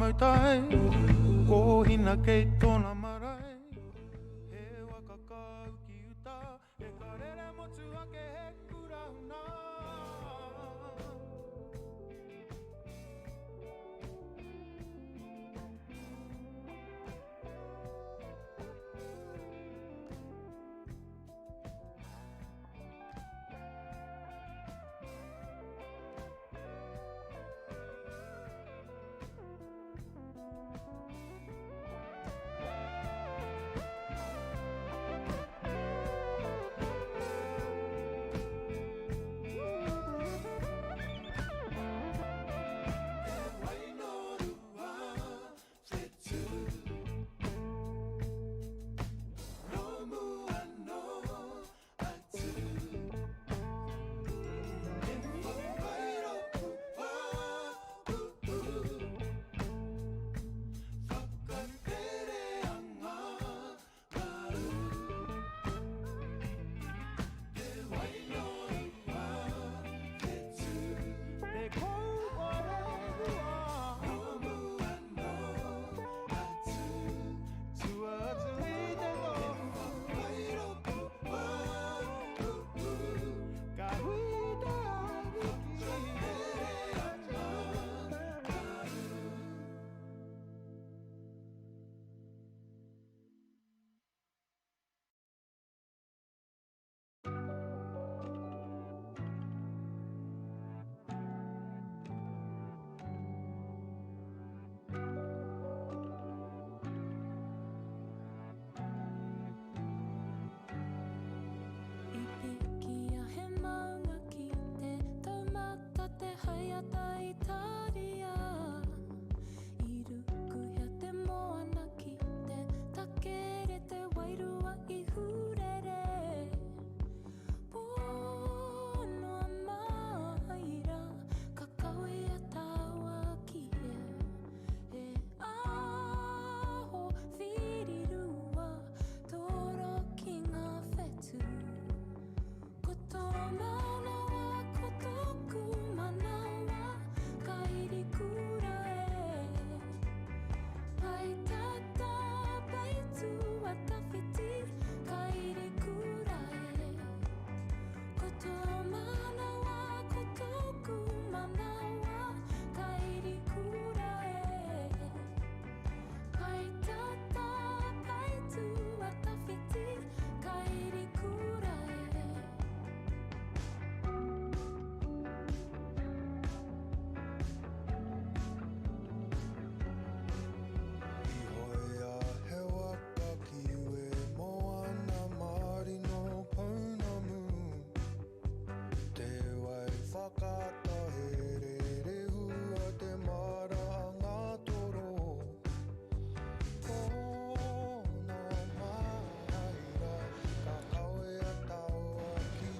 mautai Ko hina kei tōna marae He waka kau ki uta E ka rere motu ake he kurahuna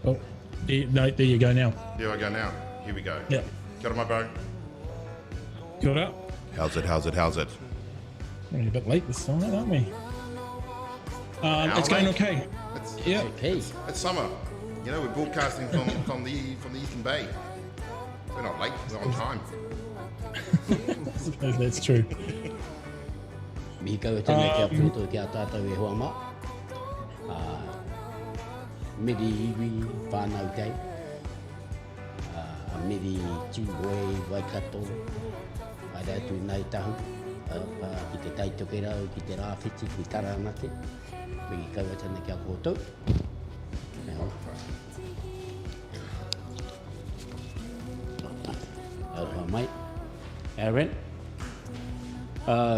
Oh, there you go now. There I go now. Here we go. Yeah. Kia ora, my bro. Kia ora. How's it? We're a bit late this time, aren't we? It's going okay. Yeah. Okay. It's summer. You know, we're broadcasting from the Eastern Bay. We're not late. We're on time. I suppose that's true. Mi kau tēnei kia whūtua kia tātou e hoa mā. Meri iwi whānau tei. Meri tūhoi waikato. Aira atu nai tahu. Ki te taitoke rau, ki te rāwhiti, ki taranake. Mi kau tēnei kia kōtou. Aroha mai. Aaron.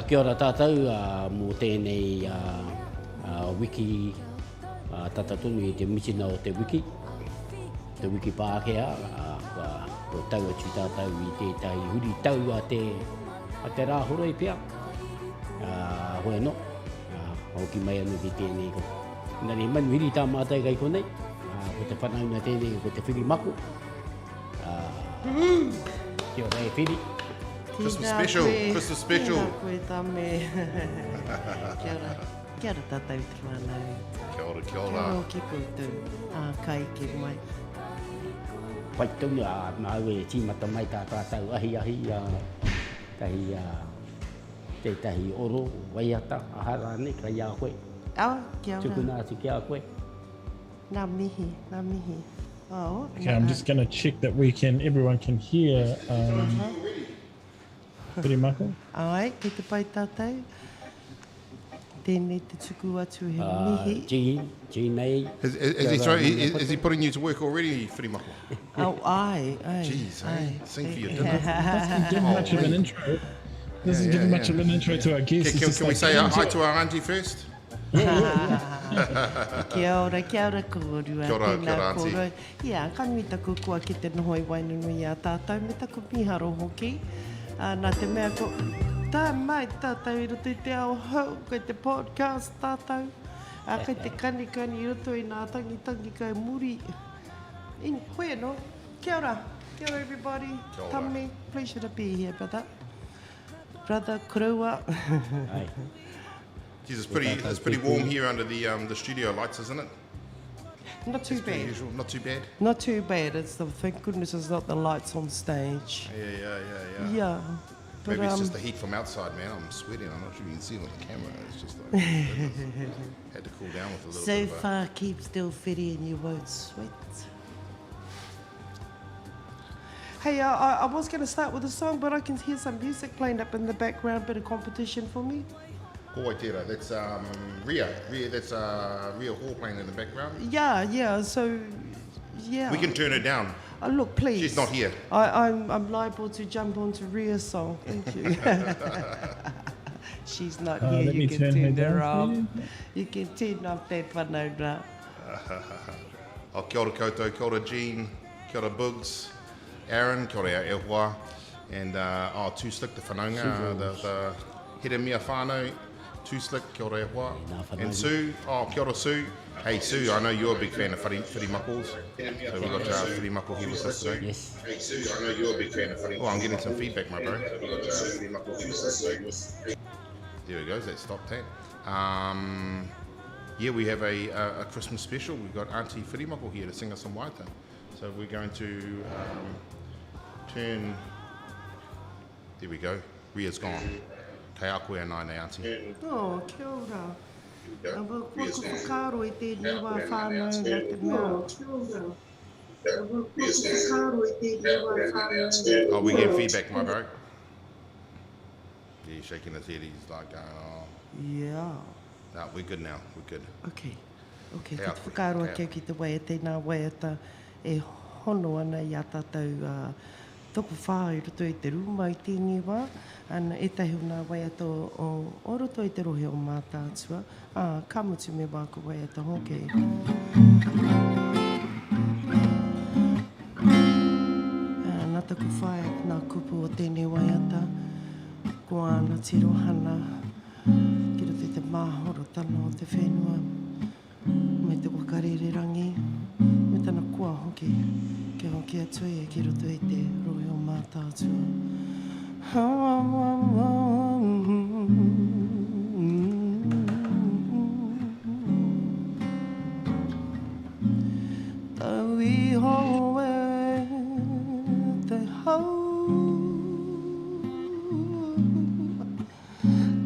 Kia ora tātou, mō tēnei wiki tatatunu i te mitina o te wiki. Te wiki Pākehā, ko tau atu tātou i tētai huri tau a te rāhora i pia. Hoi anō, hoki mai anu ki tēnei ko. Nari manu hiri tā mātai kai konei, ko te whanauna tēnei ko te whiri mako. Kia ora e whiri. Christmas special. Tēnā koe Tame. Kia ora tātou te whanau. Kia ora. Kia ora ki koutou. Kai ke mai. Whaitunga nāu e tīmata mai tā tātou ahi, kai te tahi oro, waiata, ahara ne, kai a koe. Kia ora. Tukuna atu ki a koe. Nā mihi, nā mihi. Oh, Okay, I'm just going to check that everyone can hear Whirimako. Ai, kei te pai tātou. Tēnei te tuku atu he mihi. Jean nei. Is he putting you to work already, Whirimako? Oh, ai. Jeez, ai. sing for your dinner. Doesn't give much of an intro. Doesn't give much of an intro to our guests. Can we say hi to our auntie first? Kia ora korua. Kia ora, auntie. Ia, kanui taku kua ki te noho i wainunui a tātou, me taku miharo hoki. Nā te mea ko, tā mai tātou i roto i te ao hau, kei te podcast tātou. Kei te kani i roto i nā tangi kai muri. Hoi no, kia ora everybody. Kia ora. Tame, pleasure to be here, brother. Brother Korero. Ai. Geez, it's pretty warm here under the studio lights, isn't it? Not too Per bad. usual, not too bad. Not too bad. Thank goodness it's not the lights on stage. Yeah. Yeah. But, Maybe it's just the heat from outside, man. I'm sweating. I'm not sure you can see it on the camera. It's just like had to cool down with a little so bit. far, keep still fitty and you won't sweat. Hey, I was going to start with a song, but I can hear some music playing up in the background. Bit of competition for me. Koi tērā, that's Ria. That's Ria Hall playing in the background. Yeah. So, yeah. We can turn her down. Look, please. She's not here. I'm liable to jump onto Ria's song. Thank you. She's not here. Let me You can turn her turn her down off. for You can turn off that whanaura. Kia ora koutou, kia ora Jean, kia ora Bugs, Aaron, kia ora e hoa, and Too Slick, the whanaunga, the here mea whānau, Too Slick, kia ora e hoa, and Sue, kia ora Sue. Hey Sue, I know you're a big fan of Whirimakos, so we've got Whirimako here with us today. Yes. Hey Sue, I know you're a big fan of Whirimako. Oh, I'm getting some feedback, my bro. There we go, that stopped that. Yeah, we have a Christmas special. We've got Auntie Whirimako here to sing us some waiata. So we're going to turn... There we go, Ria's gone. Kei a koe anai nei, Auntie. Oh, kia ora. Wako whakaro I tēnei wā whānau nā te mea. Oh, we get feedback, my bro. Yeah, he's shaking his head. He's like going, oh. Yeah. No, we're good now. We're good. Okay. Ka Hea te whakaroa koe. keu ki te wai, tēnā waiata e hono ana i a tātou toko whā I roto I te rūma I tēnei wā. Ana e tahi o nā waiata o roto I te rohe o mātātua. Ka mutu me wā ko waiata hoke. Nā taku whae, nā kupu o tēnei waiata. Ko ana tirohana. Ki roto I te māhoro tana o te whenua. Me te wakarererangi. Me tana kua hoki. Ke hoki atu e ki roto I te rohe o mātātua. Tau I hoe te hau.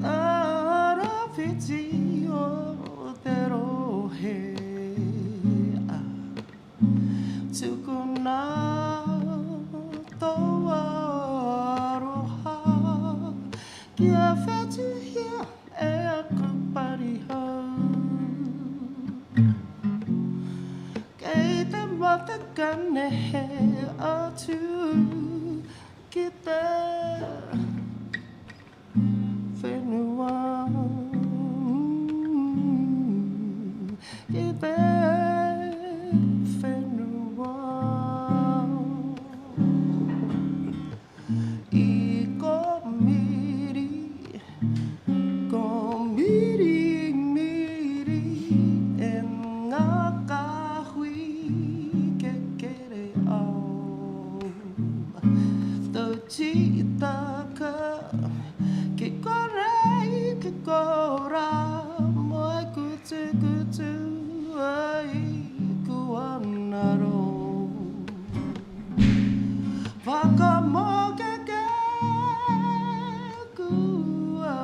Ara whiti o te rohe a. Tukuna toa aroha. Kia whetu hia e a kupari hau. Kei te matakane he atu ki te whenua. Ki te whenua. I ko miri e ngā kahui ke kere au. Tau titaka ke korei ke kora mai kutu ai kuanaro. Whakamoke ke kua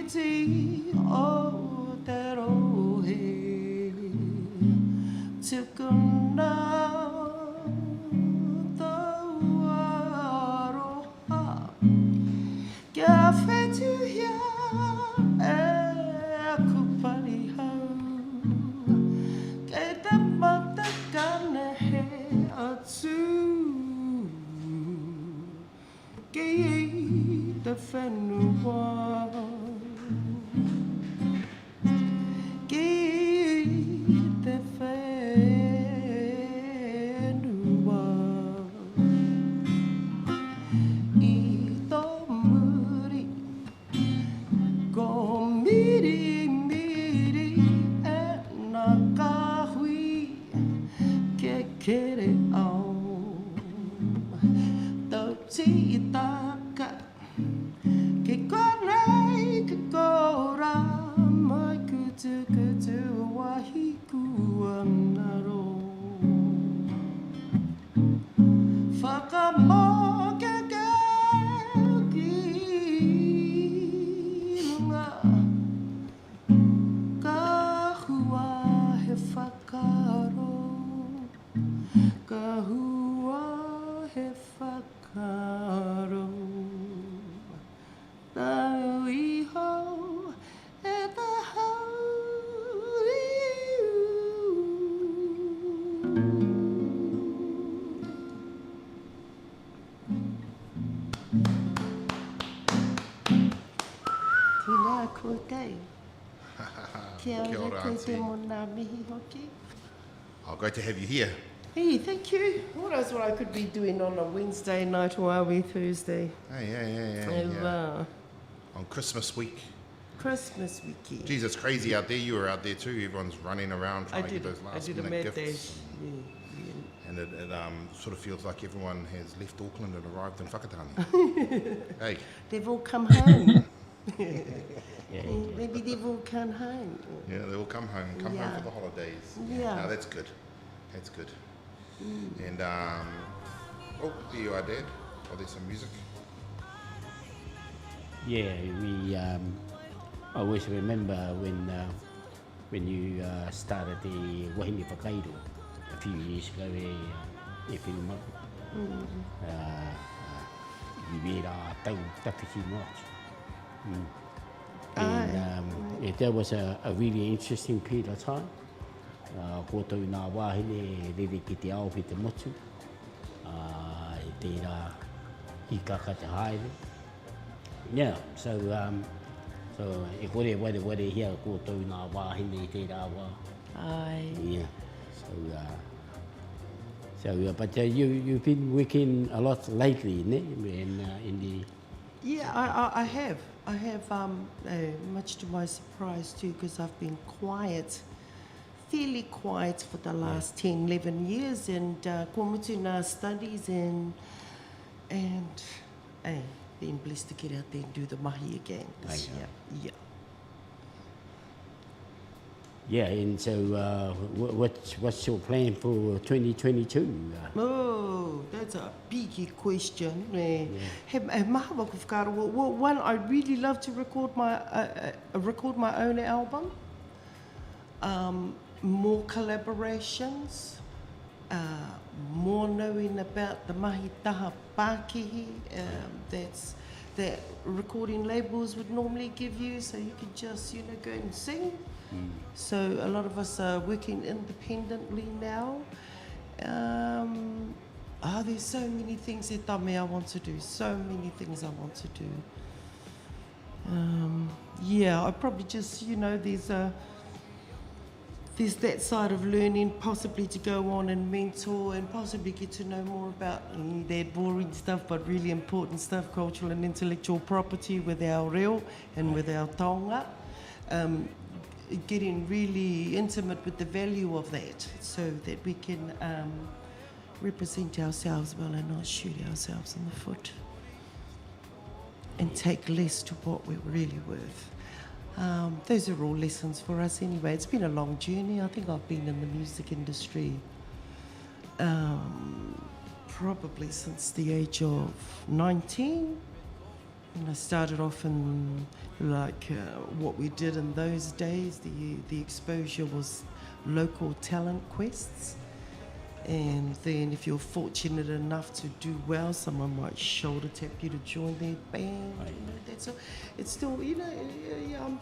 iti o te rohe tukuna tau aroha kia whetuhia e aku parihau kei te matakane he atu kei te whenua kei te whenua I tō muri ko miri miri e nā kahui ke kere au tau ti I taka ke korei ke kora mai kutu kutu wahi kuanaro whakamoke ke kinga ka hua he whakaro ka hua he whakaro tau iho e ta Tēnā koe kei. Kia ora koe te mona mihi hoki. Oh, great to have you here. Hey, thank you. Who knows what I could be doing on a Wednesday night or are we Thursday? Hey, yeah. On Christmas week. Christmas weekend. Geez, it's crazy out there. You were out there too. Everyone's running around trying to get those last I did a minute mad gifts. dash. Yeah. And it sort of feels like everyone has left Auckland and arrived in Whakatane. Hey. They've all come home. Maybe they've all come home. Yeah, they all come home for the holidays. Yeah. No, that's good. That's good. And, oh, there you are, Dad. Oh, there's some music. Yeah, we. I always remember when you started the Wahine Whakairo a few years ago. E whiruma. I mera tau tawhiti much. And that was a really interesting period of time. Ko tau nā wāhine rere ki te ao pi te motu. I tērā I kaka te haere. Yeah, so e kore ware hia ko tau nā wāhine I tērā wā. Aye. Yeah, but you've been working a lot lately, ne? In the Yeah, I have. I have, much to my surprise too, because I've been fairly quiet for the last 10, 11 years, and ko mutu nā studies and been blessed to get out there and do the mahi again this year. Yeah. Yeah, and so what's your plan for 2022? Oh, that's a biggie question. He maha waka whakaaro. Well, one, I'd really love to record my own album. More collaborations. More knowing about the mahi taha Pākehī. That recording labels would normally give you, so you could just, go and sing. So a lot of us are working independently now. There's so many things e tame I want to do. So many things I want to do. I probably just, there's that side of learning, possibly to go on and mentor and possibly get to know more about that boring stuff, but really important stuff, cultural and intellectual property with our reo and with our taonga. Getting really intimate with the value of that so that we can represent ourselves well and not shoot ourselves in the foot and take less to what we're really worth. Those are all lessons for us anyway. It's been a long journey. I think I've been in the music industry probably since the age of 19. And I started off in what we did in those days. The exposure was local talent quests. And then if you're fortunate enough to do well, someone might shoulder tap you to join their band. That's all. It's still, I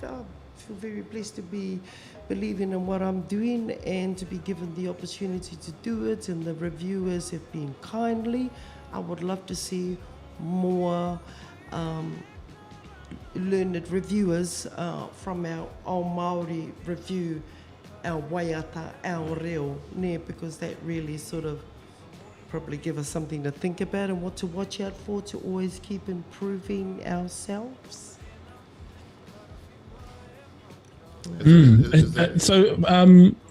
feel very blessed to be believing in what I'm doing and to be given the opportunity to do it. And the reviewers have been kindly. I would love to see more learned reviewers from our All Māori review, our waiata, our reo, because that really sort of probably give us something to think about and what to watch out for to always keep improving ourselves. So,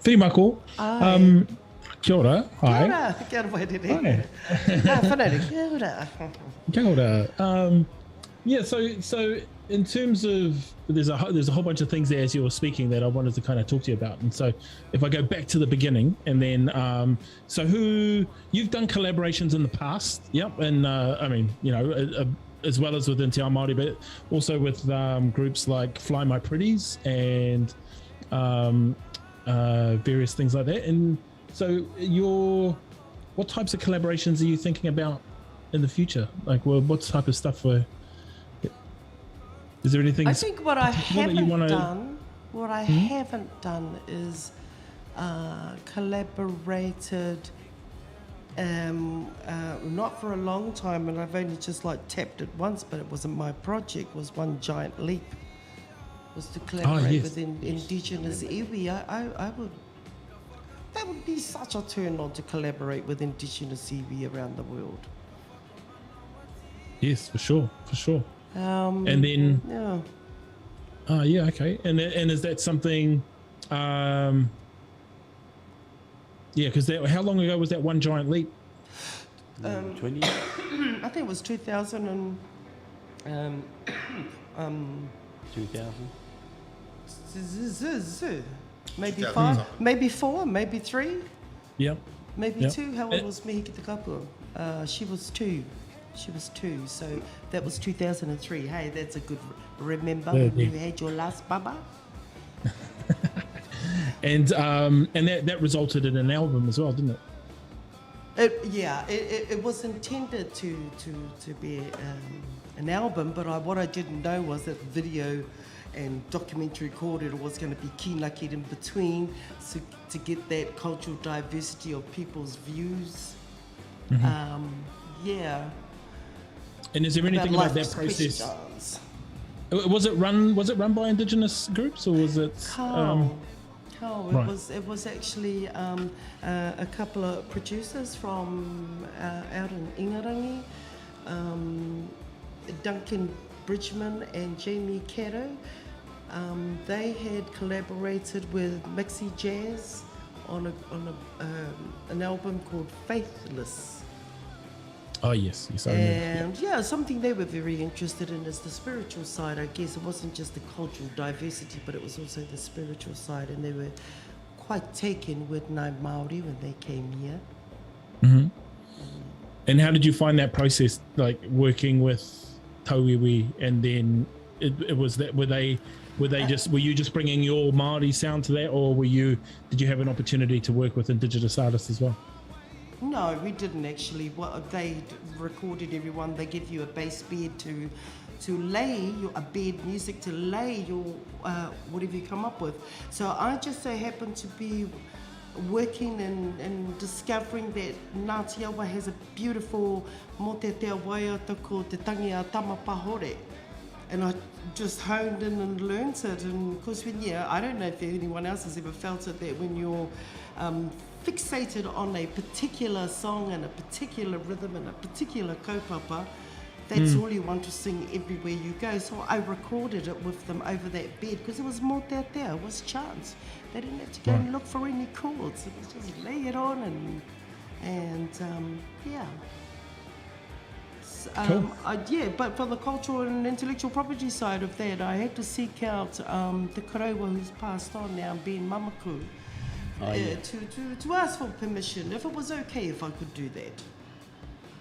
Whimako, kia ora, hi. Kia ora, kia ora. Kia ora. Yeah, so in terms of there's a whole bunch of things there as you were speaking that I wanted to kind of talk to you about, and so if I go back to the beginning and then so who you've done collaborations in the past, yep, and I mean as well as within Te Ao Māori, but also with groups like Fly My Pretties and various things like that. And so what types of collaborations are you thinking about in the future? Like, what type of stuff is there anything? I think what I haven't done is collaborated not for a long time, and I've only just tapped it once, but it wasn't my project. Was One Giant Leap was to collaborate with Indigenous iwi. That would be such a turn on to collaborate with Indigenous iwi around the world. Yes, for sure. And then okay. And is that something? Because how long ago was that One Giant Leap? 20. I think it was 2000 and 2000. Maybe 5, maybe 4, maybe 3. Yep. Maybe 2. How old was Mihiki Te Kapua? She was 2. So that was 2003. Hey, that's a good remember when you had your last baba. And that resulted in an album as well, didn't it? It was intended to be an album, but what I didn't know was that video and documentary recorded was going to be kinaki in between, so to get that cultural diversity of people's views. Mm-hmm. And is there anything about that process? Was it run by Indigenous groups, or was it? It was actually a couple of producers from out in Ingarangi, Duncan Bridgman and Jamie Caro. They had collaborated with Mixie Jazz on an album called Faithless. Oh yes, I remember. And something they were very interested in is the spiritual side. I guess it wasn't just the cultural diversity, but it was also the spiritual side, and they were quite taken with Ngāi Māori when they came here. Mm-hmm. And how did you find that process, like working with Tauiwi, and then it was that were you just bringing your Māori sound to that, or did you have an opportunity to work with Indigenous artists as well? No, we didn't actually. They recorded everyone. They give you a bass bed to lay a bed music to lay your whatever you come up with. So I just so happened to be working and discovering that Ngāti Awa has a beautiful mo te waiata ko te tangi a Tamapahore. And I just honed in and learnt it. And of course, I don't know if anyone else has ever felt it, that when you're fixated on a particular song and a particular rhythm and a particular kaupapa, that's all you want to sing everywhere you go. So I recorded it with them over that bed because it was more there, it was chance. They didn't have to go and look for any chords. It was just lay it on and Cool. But for the cultural and intellectual property side of that, I had to seek out the Korero who's passed on now, Ben Mamaku, to ask for permission, if it was okay if I could do that.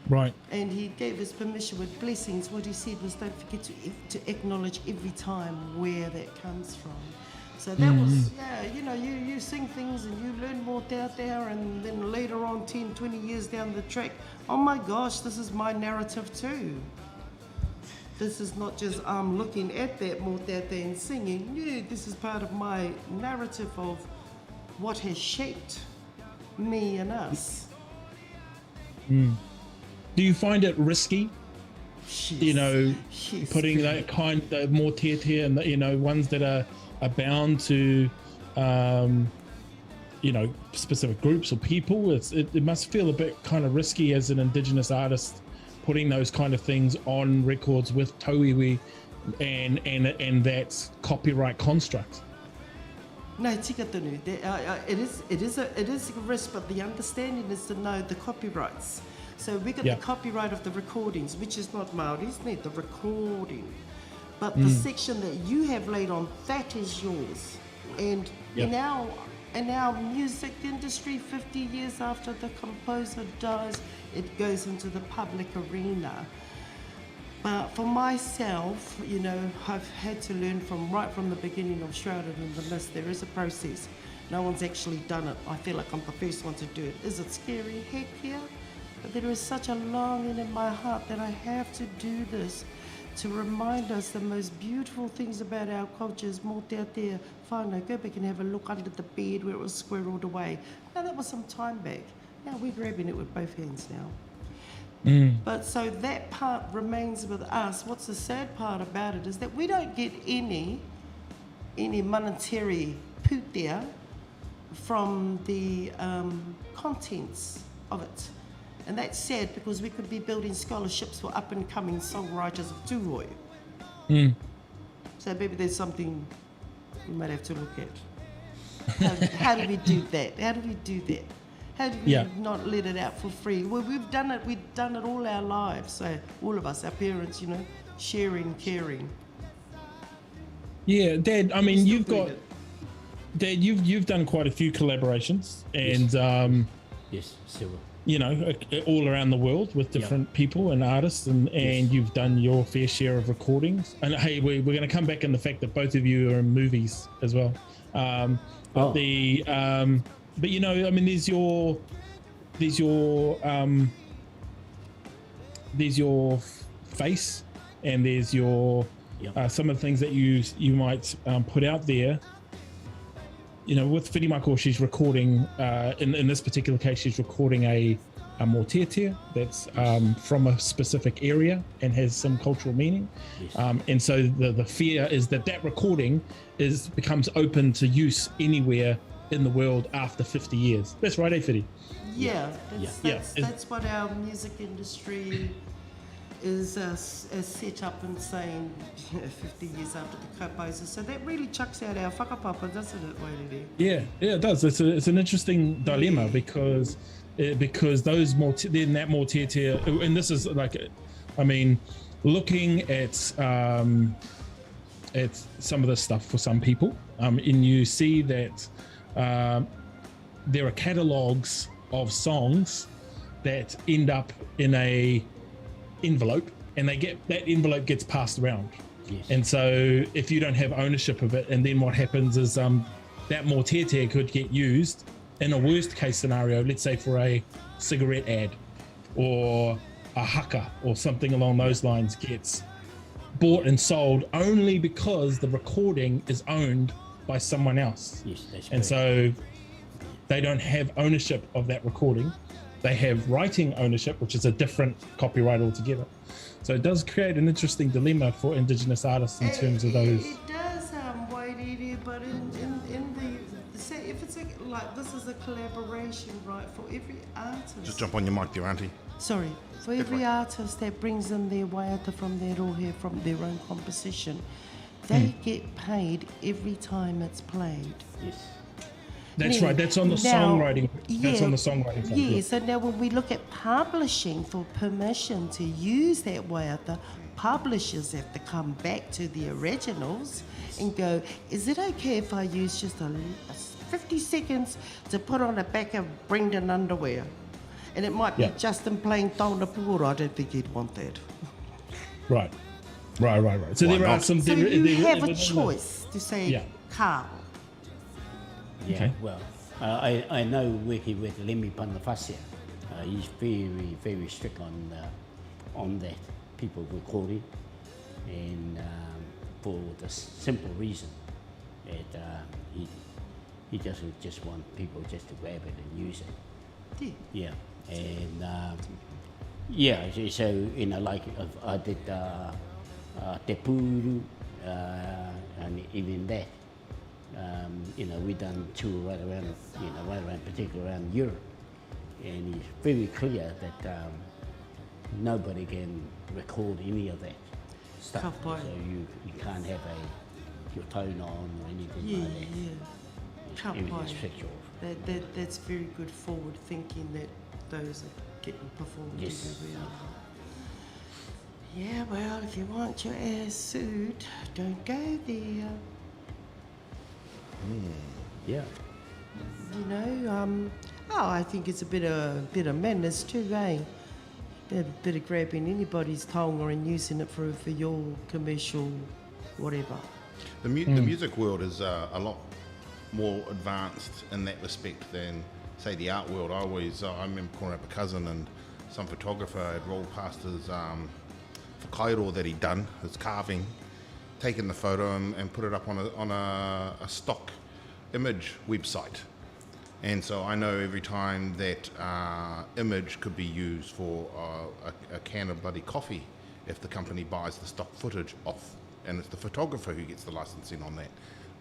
Right. And he gave us permission with blessings. What he said was, don't forget to acknowledge every time where that comes from. So that was, you sing things and you learn more out there, and then later on, 10, 20 years down the track, oh my gosh, this is my narrative too. This is not just looking at that more out there and singing. Yeah, this is part of my narrative of what has shaped me and us. Do you find it risky? Yes. Putting that kind of more tier and ones that are bound to specific groups or people? It must feel a bit kind of risky as an Indigenous artist putting those kind of things on records with tauiwi and that copyright construct. No, tika tonu. It is a risk, but the understanding is to know the copyrights. So we got the copyright of the recordings, which is not Maori's, the recording. But the section that you have laid on, that is yours. And in our music industry, 50 years after the composer dies, it goes into the public arena. But for myself, I've had to learn right from the beginning of Shrouded in the Mist. There is a process. No one's actually done it. I feel like I'm the first one to do it. Is it scary? Heck yeah. But there is such a longing in my heart that I have to do this, to remind us the most beautiful things about our culture is more out there. Whānau, go back and have a look under the bed where it was squirreled away. Now that was some time back. Now we're grabbing it with both hands now. But so that part remains with us. What's the sad part about it is that we don't get any monetary pūtea from the contents of it. And that's sad, because we could be building scholarships for up-and-coming songwriters of Tūhoi. So maybe there's something we might have to look at. How do we do that? How do we not let it out for free? Well, we've done it all our lives. So all of us, our parents, sharing, caring. Yeah, Dad, I mean, you've done quite a few collaborations, and yes, several. All around the world with different people and artists, and you've done your fair share of recordings. And hey, we're going to come back on the fact that both of you are in movies as well. But there's your face, and there's your some of the things that you might put out there. With Whirimako, she's recording, in this particular case, she's recording a mōteatea that's from a specific area and has some cultural meaning. Yes. And so the fear is that recording becomes open to use anywhere in the world after 50 years. That's right, Whiri? Yeah, that's what our music industry is set up and saying 50 years after the composer. So that really chucks out our whakapapa, doesn't it, Wairere? Yeah, it does. It's an interesting dilemma because those then that mōteatea, and this is looking at some of this stuff for some people, and you see that there are catalogues of songs that end up in a envelope, and that envelope gets passed around. Yes. And so if you don't have ownership of it, and then what happens is that mōteatea could get used in a worst case scenario, let's say for a cigarette ad or a haka or something along those lines, gets bought and sold only because the recording is owned by someone else. Yes, that's and correct. So they don't have ownership of that recording. They have writing ownership, which is a different copyright altogether. So it does create an interesting dilemma for Indigenous artists in terms of those. It does, Wairere, but say if it's this is a collaboration, right, for every artist. Just jump on your mic there, Auntie. Sorry, for every artist that brings in their waiata from their rohe, from their own composition, they get paid every time it's played. Yes. That's right. That's on the songwriting. That's on the songwriting side. Yeah. So now when we look at publishing for permission to use that waiata, publishers have to come back to the originals and go, is it okay if I use just a 50 seconds to put on the back of Brendan underwear? And it might be Yeah. just in plain tauna pūoro. I don't think you'd want that. Right. So Why there are not? some. So there- you there- have a within the- choice to say Yeah. kāro. Yeah, Okay. well, I know working with Lemi Panafasia, he's very, very strict on that, people recording, and for the simple reason that he doesn't just want people just to grab it and use it. Yeah. Yeah, and so you know, like I did Te Puru, and even that. You know, we done tour right around, particularly around Europe, and it's very clear that nobody can record any of that stuff. Ka pai. So you can't have your tone on or anything Yeah, like that. yeah. Ka Everything's pai. switched off. That's very good forward thinking that those are getting performed Yes. everywhere. Yeah, well, if you want your ass sued, don't go there. Yeah. You know, I think it's a bit of madness too, eh? Bit of grabbing anybody's taonga and using it for your commercial whatever. The music world is a lot more advanced in that respect than, say, the art world. I remember calling up a cousin, and some photographer had rolled past his whakairo that he'd done, his carving, taken the photo and put it up on a stock image website. And so I know every time that image could be used for a can of bloody coffee if the company buys the stock footage off. And it's the photographer who gets the licensing on that,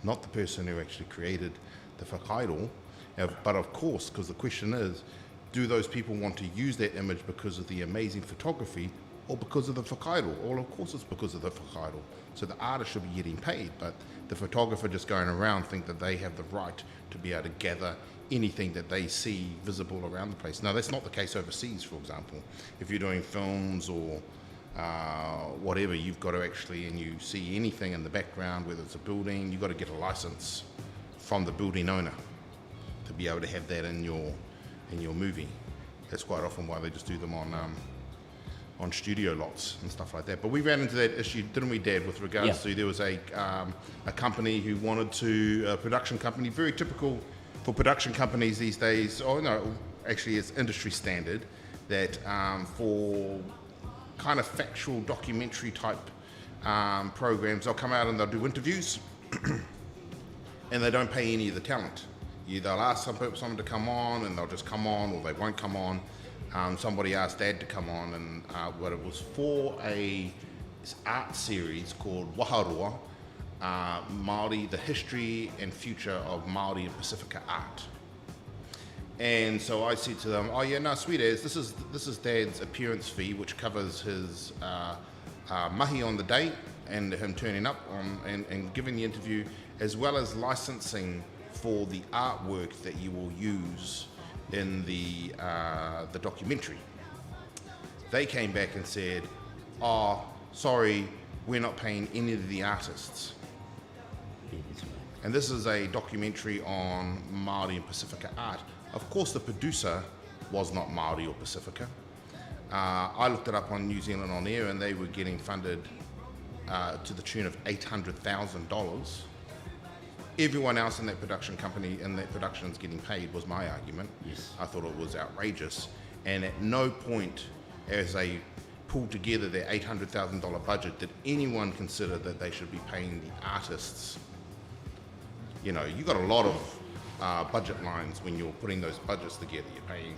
not the person who actually created the whakairo. But of course, because the question is, do those people want to use that image because of the amazing photography or because of the whakairo? Well, of course it's because of the whakairo. So the artist should be getting paid, but the photographer just going around think that they have the right to be able to gather anything that they see visible around the place. Now, that's not the case overseas, for example. If you're doing films or whatever, you've got to actually, and you see anything in the background, whether it's a building, you've got to get a license from the building owner to be able to have that in your movie. That's quite often why they just do them on studio lots and stuff like that. But we ran into that issue, didn't we, Dad, with regards to, there was a company who wanted to, a production company, very typical for production companies these days, actually it's industry standard, that for kind of factual documentary type programs, they'll come out and they'll do interviews and they don't pay any of the talent. They'll ask someone to come on and they'll just come on, or they won't come on. Somebody asked Dad to come on, and but it was for a art series called Waharua, Māori, the history and future of Māori and Pacifica art. And so I said to them, oh yeah, no, sweet as, this is Dad's appearance fee, which covers his mahi on the day and him turning up and giving the interview, as well as licensing for the artwork that you will use in the documentary. They came back and said, oh, sorry, we're not paying any of the artists. And this is a documentary on Māori and Pacifica art. Of course, the producer was not Māori or Pacifica. I looked it up on New Zealand On Air, and they were getting funded to the tune of $800,000. Everyone else in that production company and that production is getting paid, was my argument. Yes. I thought it was outrageous. And at no point, as they pulled together their $800,000 budget, did anyone consider that they should be paying the artists. You know, you got a lot of budget lines when you're putting those budgets together. You're paying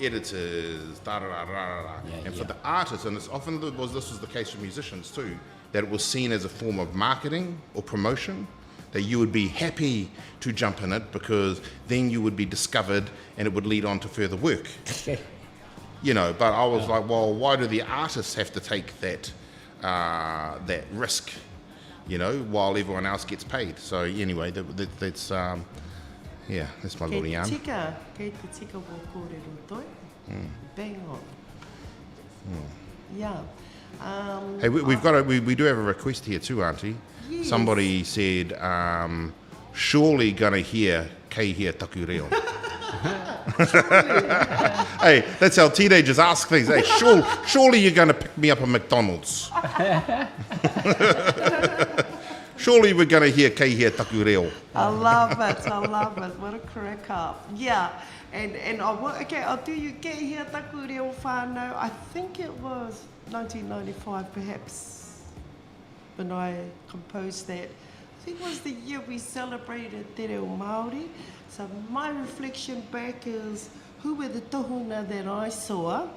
editors, and for the artists, and it's often this was the case for musicians too, that it was seen as a form of marketing or promotion, that you would be happy to jump in it because then you would be discovered and it would lead on to further work. You know, but I was like, well, why do the artists have to take that risk, you know, while everyone else gets paid? So anyway, that's that's my little yarn. Kei te tika wo kōrero toi. Bang on. Yeah. Hey, we do have a request here too, Auntie. Yes. Somebody said, surely gonna hear kei hia taku reo. Hey, that's how teenagers ask things. Hey, surely you're going to pick me up at McDonald's. Surely we're going to hear kei hea taku reo. I love it. I love it. What a crack up. Yeah. And I'll do you kei hea taku reo whānau. I think it was 1995 perhaps when I composed that. I think it was the year we celebrated Te Reo Māori. So my reflection back is who were the tohunga that I saw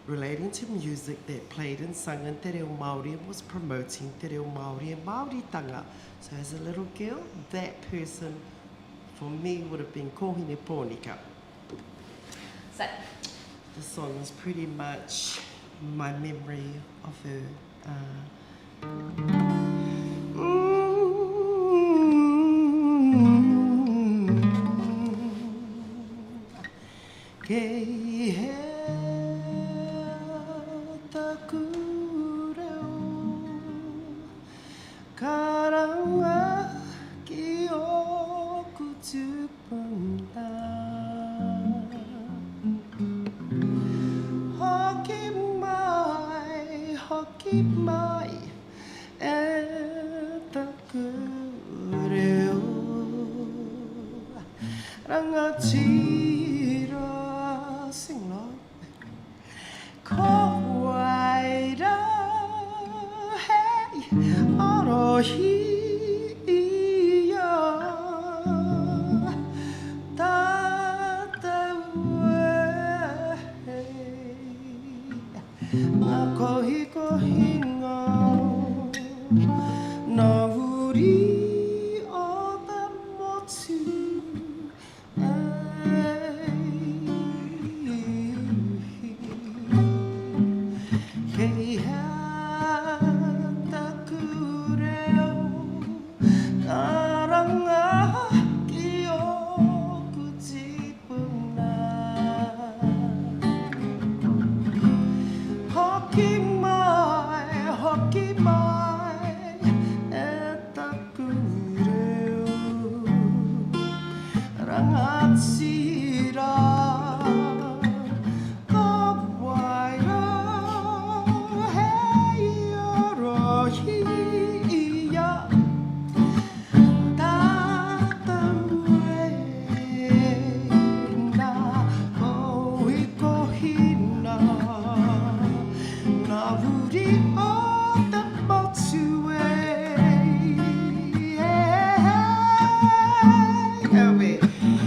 relating to music that played and sung in Te Reo Māori and was promoting Te Reo Māori and Māoritanga. So as a little girl, that person for me would have been Kohine Pōnika. So the song is pretty much my memory of her. Kei he taku reo karanga ki oku tupuna hoki mai e taku reo rangatira sing low ko waira hey orohi Kohinga na uri o the motu kei hea taku reo karanga ki oku tipuna hoki mai e taku reo rangatira ka waira hei orohi ia tātou e nā kohina nā wuri o te motu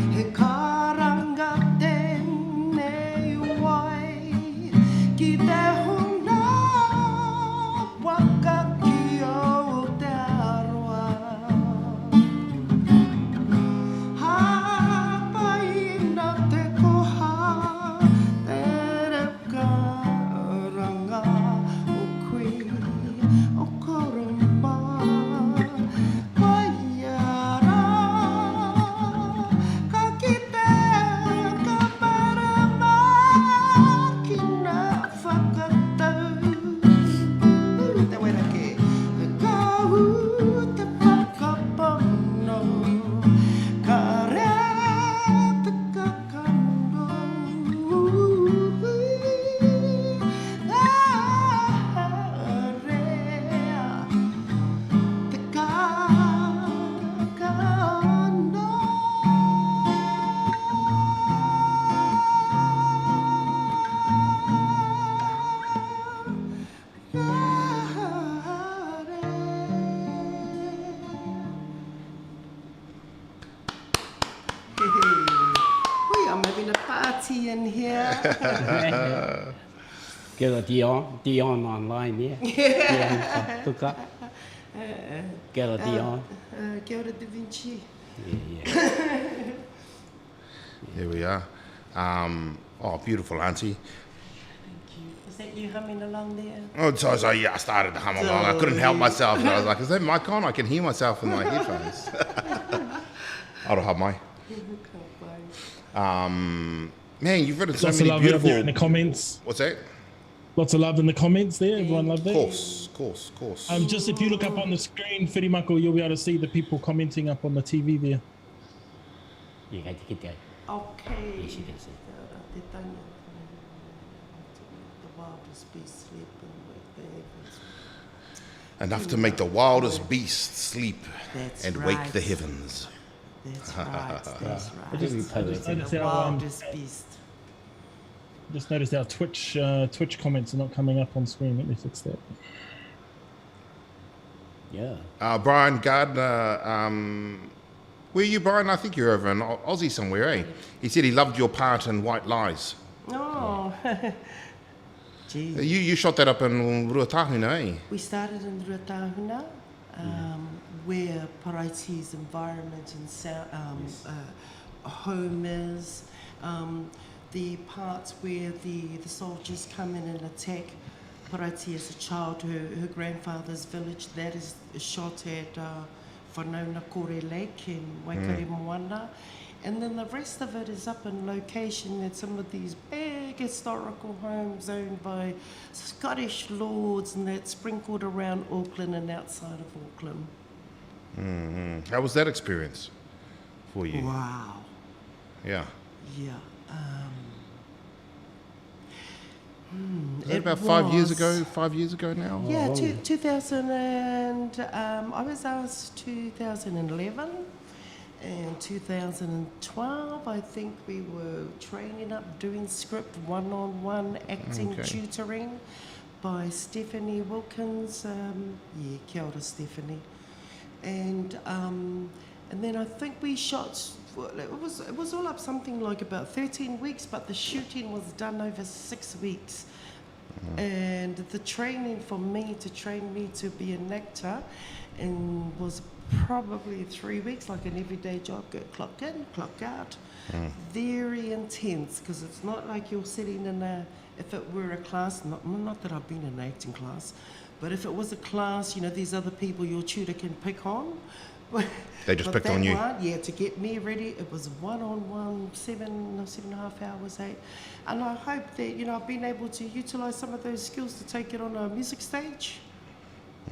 he karanga tēnei wai ki te huna waka ki o te aroa hapaina te koha te reo karanga o koe o koromba waiara ka kite ka marama ki nā whakatau te werake kau te whakapono ka rea te kakano rea te kakano I'm having a party in here. Kia ora Dion online, yeah. Dion tuka. Kia ora Dion. Kia ora Da Vinci. Yeah. There we are. Beautiful auntie. Thank you. Is that you humming along there? Oh, so yeah, I started to hum along. I couldn't help myself. I was like, is that mic on? I can hear myself in my headphones. Aroha mai. Man, you've written so Lots of many love beautiful... there in the comments. What's that? Lots of love in the comments there. Everyone loved that. Of course. Just if you look up on the screen, Whirimako, you'll be able to see the people commenting up on the TV there. Yeah, kite. Okay. Yes, yes. Te tanya. The wildest beast sleep and wake the heavens. Enough to make the wildest beast sleep That's and right. wake the heavens. That's right. That's I right. just noticed The our, wildest beast. just noticed our Twitch comments are not coming up on screen. Let me fix that. Yeah. Brian Gardner, where are you, Brian? I think you're over in Aussie somewhere, eh? He said he loved your part in White Lies. Oh, gee. You shot that up in Ruatahuna, eh? We started in Ruatahuna, where Paraiti's environment and sound, home is, the parts where the soldiers come in and attack Paraiti as a child, her grandfather's village, that is shot at Whanauna Kore Lake in Waikare Moana. And then the rest of it is up in location at some of these big historical homes owned by Scottish lords and that sprinkled around Auckland and outside of Auckland. Mm-hmm. How was that experience for you? Wow. Yeah. Yeah. Was that about 5 years ago? 5 years ago now? Yeah, 2000 and I was asked 2011 and 2012. I think we were training up, doing script one-on-one acting tutoring by Stephanie Wilkins. Yeah, kia ora, Stephanie. And then I think we shot. It was all up something like about 13 weeks, but the shooting was done over 6 weeks. And the training for me to train me to be an actor and was probably 3 weeks, like an everyday job, get clock in, clock out. Very intense, because it's not like you're sitting in if it were a class, not that I've been in an acting class, but if it was a class, you know, these other people your tutor can pick on. They just picked on you. Yeah, to get me ready, it was one-on-one, 7.5 hours, 8. And I hope that, you know, I've been able to utilise some of those skills to take it on a music stage.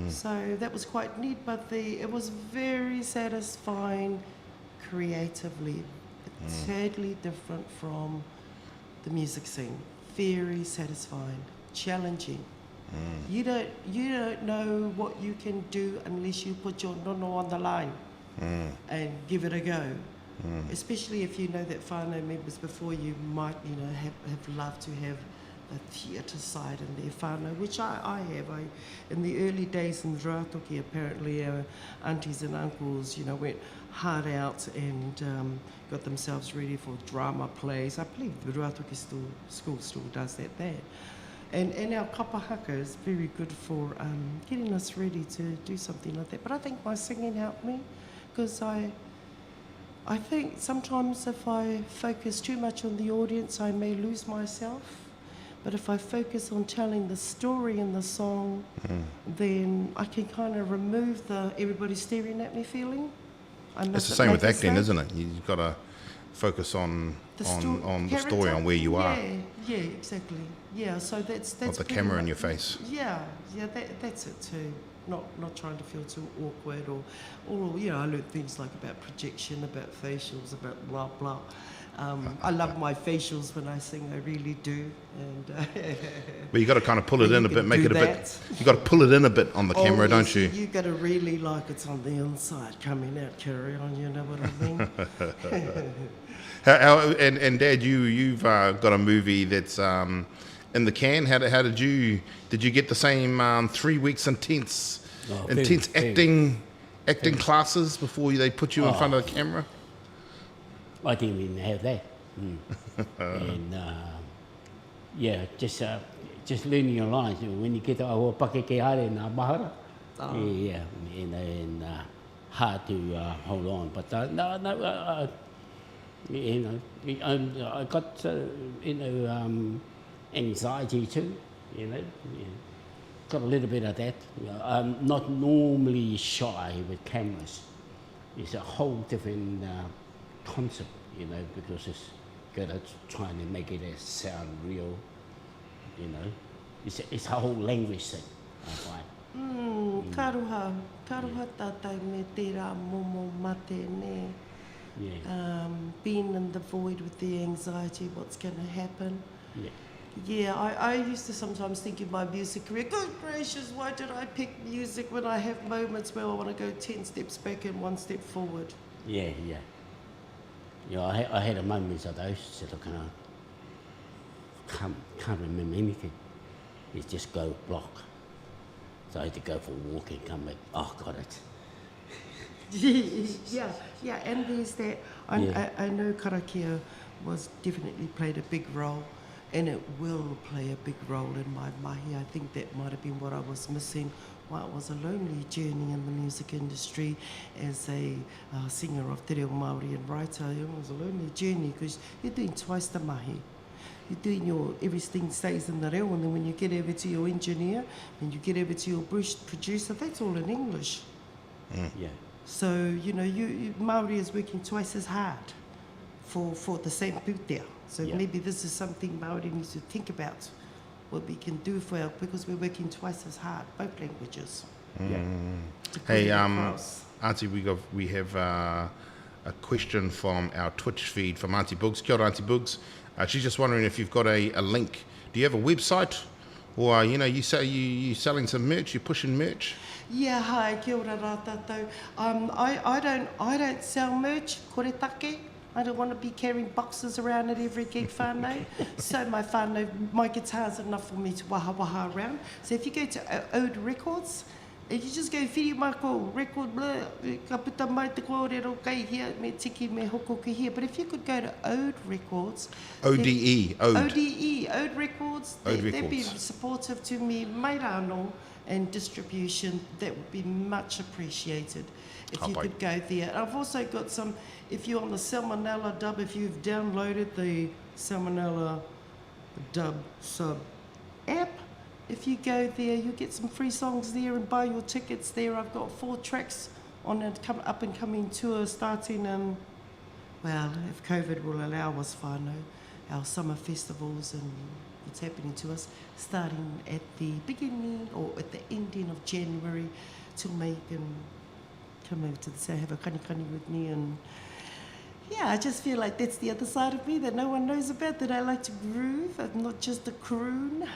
So that was quite neat, but it was very satisfying creatively. Totally different from the music scene. Very satisfying, challenging. You don't know what you can do unless you put your nono on the line and give it a go. Especially if you know that whānau members before you might, you know, have loved to have a theatre side in their whānau, which I have. In the early days in Ruatoki, apparently our aunties and uncles, you know, went hard out and got themselves ready for drama plays. I believe the Ruatoki school still does that there. And our kapahaka is very good for getting us ready to do something like that. But I think my singing helped me, because I think sometimes if I focus too much on the audience, I may lose myself. But if I focus on telling the story in the song, then I can kind of remove the everybody staring at me feeling. It's the same with acting, isn't it? You've got to focus on the story, on where you are. Yeah, exactly. Yeah, so that's not the camera in your face. Yeah, that's it too. Not trying to feel too awkward or you know, I learned things like about projection, about facials, about blah blah. I love my facials when I sing, I really do. And but you got to kind of pull it in a bit, make it a bit. You got to pull it in a bit on the camera, don't you? You got to really like it's on the inside coming out. Carry on, you know what I mean? And Dad, you've got a movie that's in the can. How did you get the same 3 weeks intense acting classes before they put you in front of the camera? I didn't even have that. And yeah, just learning your lines. When you get to pake ke hare nā mahara, yeah, and hard to hold on. But no, you know, I got you know, anxiety too. You know, got a little bit of that. You know, I'm not normally shy with cameras. It's a whole different concept, you know, because it's got to trying to make it sound real. You know, it's a whole language thing, I find. Karuha tātai me tērā momo mate ne. Yeah. Being in the void with the anxiety, what's going to happen. Yeah. Yeah, I used to sometimes think in my music career, good gracious, why did I pick music when I have moments where I want to go 10 steps back and 1 step forward? Yeah, yeah. Yeah, I had a moment of those that I can't remember anything. It's just go block. So I had to go for a walk and come back. Oh, got it. yeah, and there's that. I know karakia was definitely played a big role, and it will play a big role in my mahi. I think that might have been what I was missing. Well, it was a lonely journey in the music industry as a singer of te reo Māori and writer. It was a lonely journey because you're doing twice the mahi. You're doing everything stays in the reo, and then when you get over to your engineer and you get over to your producer, that's all in English. Yeah. So, Māori is working twice as hard for the same pūtea. So maybe this is something Māori needs to think about, what we can do because we're working twice as hard, both languages. Yeah. Hey, Auntie, we have a question from our Twitch feed from Auntie Boogs. Kia ora, Auntie Boogs. She's just wondering if you've got a link. Do you have a website? Or, you say you're selling some merch, you're pushing merch? Yeah, hi, kia ora rā tātou. I don't sell merch, kore take. I don't want to be carrying boxes around at every gig whānau. So my guitar's enough for me to waha around. So if you go to Ode Records, if you just go whiri mako record blah, ka puta mai te Korero kai here, me tiki me hokoku here. But if you could go to Ode Records. ODE, Ode. Ode Records. They've been supportive to me, mai rāno, and distribution. That would be much appreciated if you could go there. I've also got some, if you're on the Salmonella dub, if you've downloaded the Salmonella dub sub app, if you go there, you'll get some free songs there and buy your tickets there. I've got 4 tracks on a up and coming tour starting in, well, if COVID will allow us, whānau, our summer festivals and what's happening to us, starting at the beginning or at the ending of January till May can come over to the South, have a kani with me, and yeah, I just feel like that's the other side of me that no one knows about, that I like to groove and not just a croon.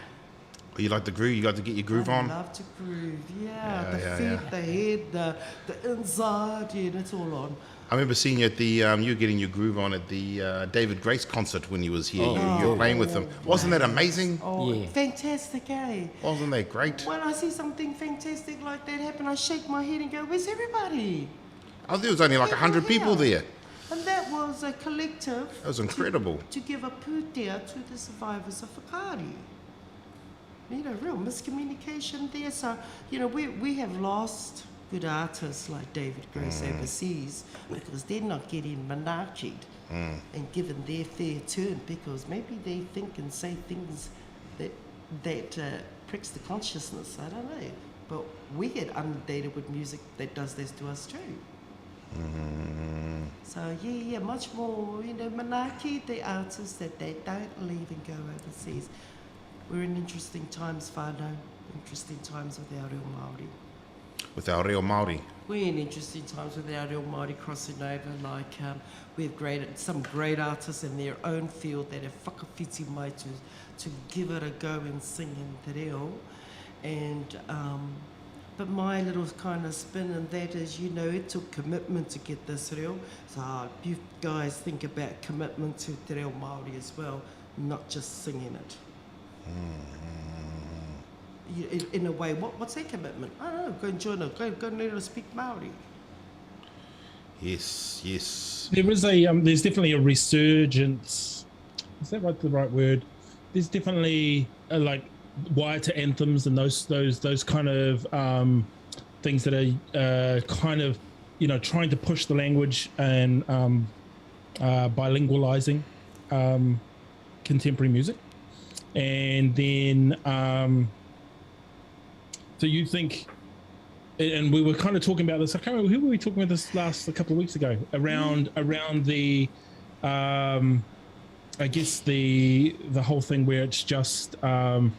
You like the groove? You like to get your groove on? I love to groove, the feet, the head, the inside, and it's all on. I remember seeing you at the, you were getting your groove on at the David Grace concert when he was here. You were playing with him. Wasn't that amazing? Oh, yeah. Fantastic, eh? Wasn't that great? When I see something fantastic like that happen, I shake my head and go, where's everybody? Oh, there was only like 100 people there. And that was a collective. That was incredible. To give a pūtea to the survivors of whakaari. Real miscommunication there. So, we have lost good artists like David Grace overseas because they're not getting manakied and given their fair turn, because maybe they think and say things that pricks the consciousness. I don't know. But we get inundated with music that does this to us too. So much more, manaki the artists that they don't leave and go overseas. We're in interesting times, whānau, interesting times with our reo Māori. With our reo Māori? We're in interesting times with our reo Māori crossing over, like we have some great artists in their own field that have whakawhiti mai to give it a go and sing in te reo. And but my little kind of spin in that is, it took commitment to get this reo. So you guys think about commitment to te reo Māori as well, not just singing it. In a way, what's that commitment? I don't know, go and join it, go and learn to speak Māori. Yes. There is there's definitely a resurgence. Is that the right word? There's definitely like wire-to anthems and those kind of things that are kind of trying to push the language and bilingualizing contemporary music. And then so you think, and we were kind of talking about this, I can't remember, who were we talking about this a couple of weeks ago, around the I guess the whole thing where it's just where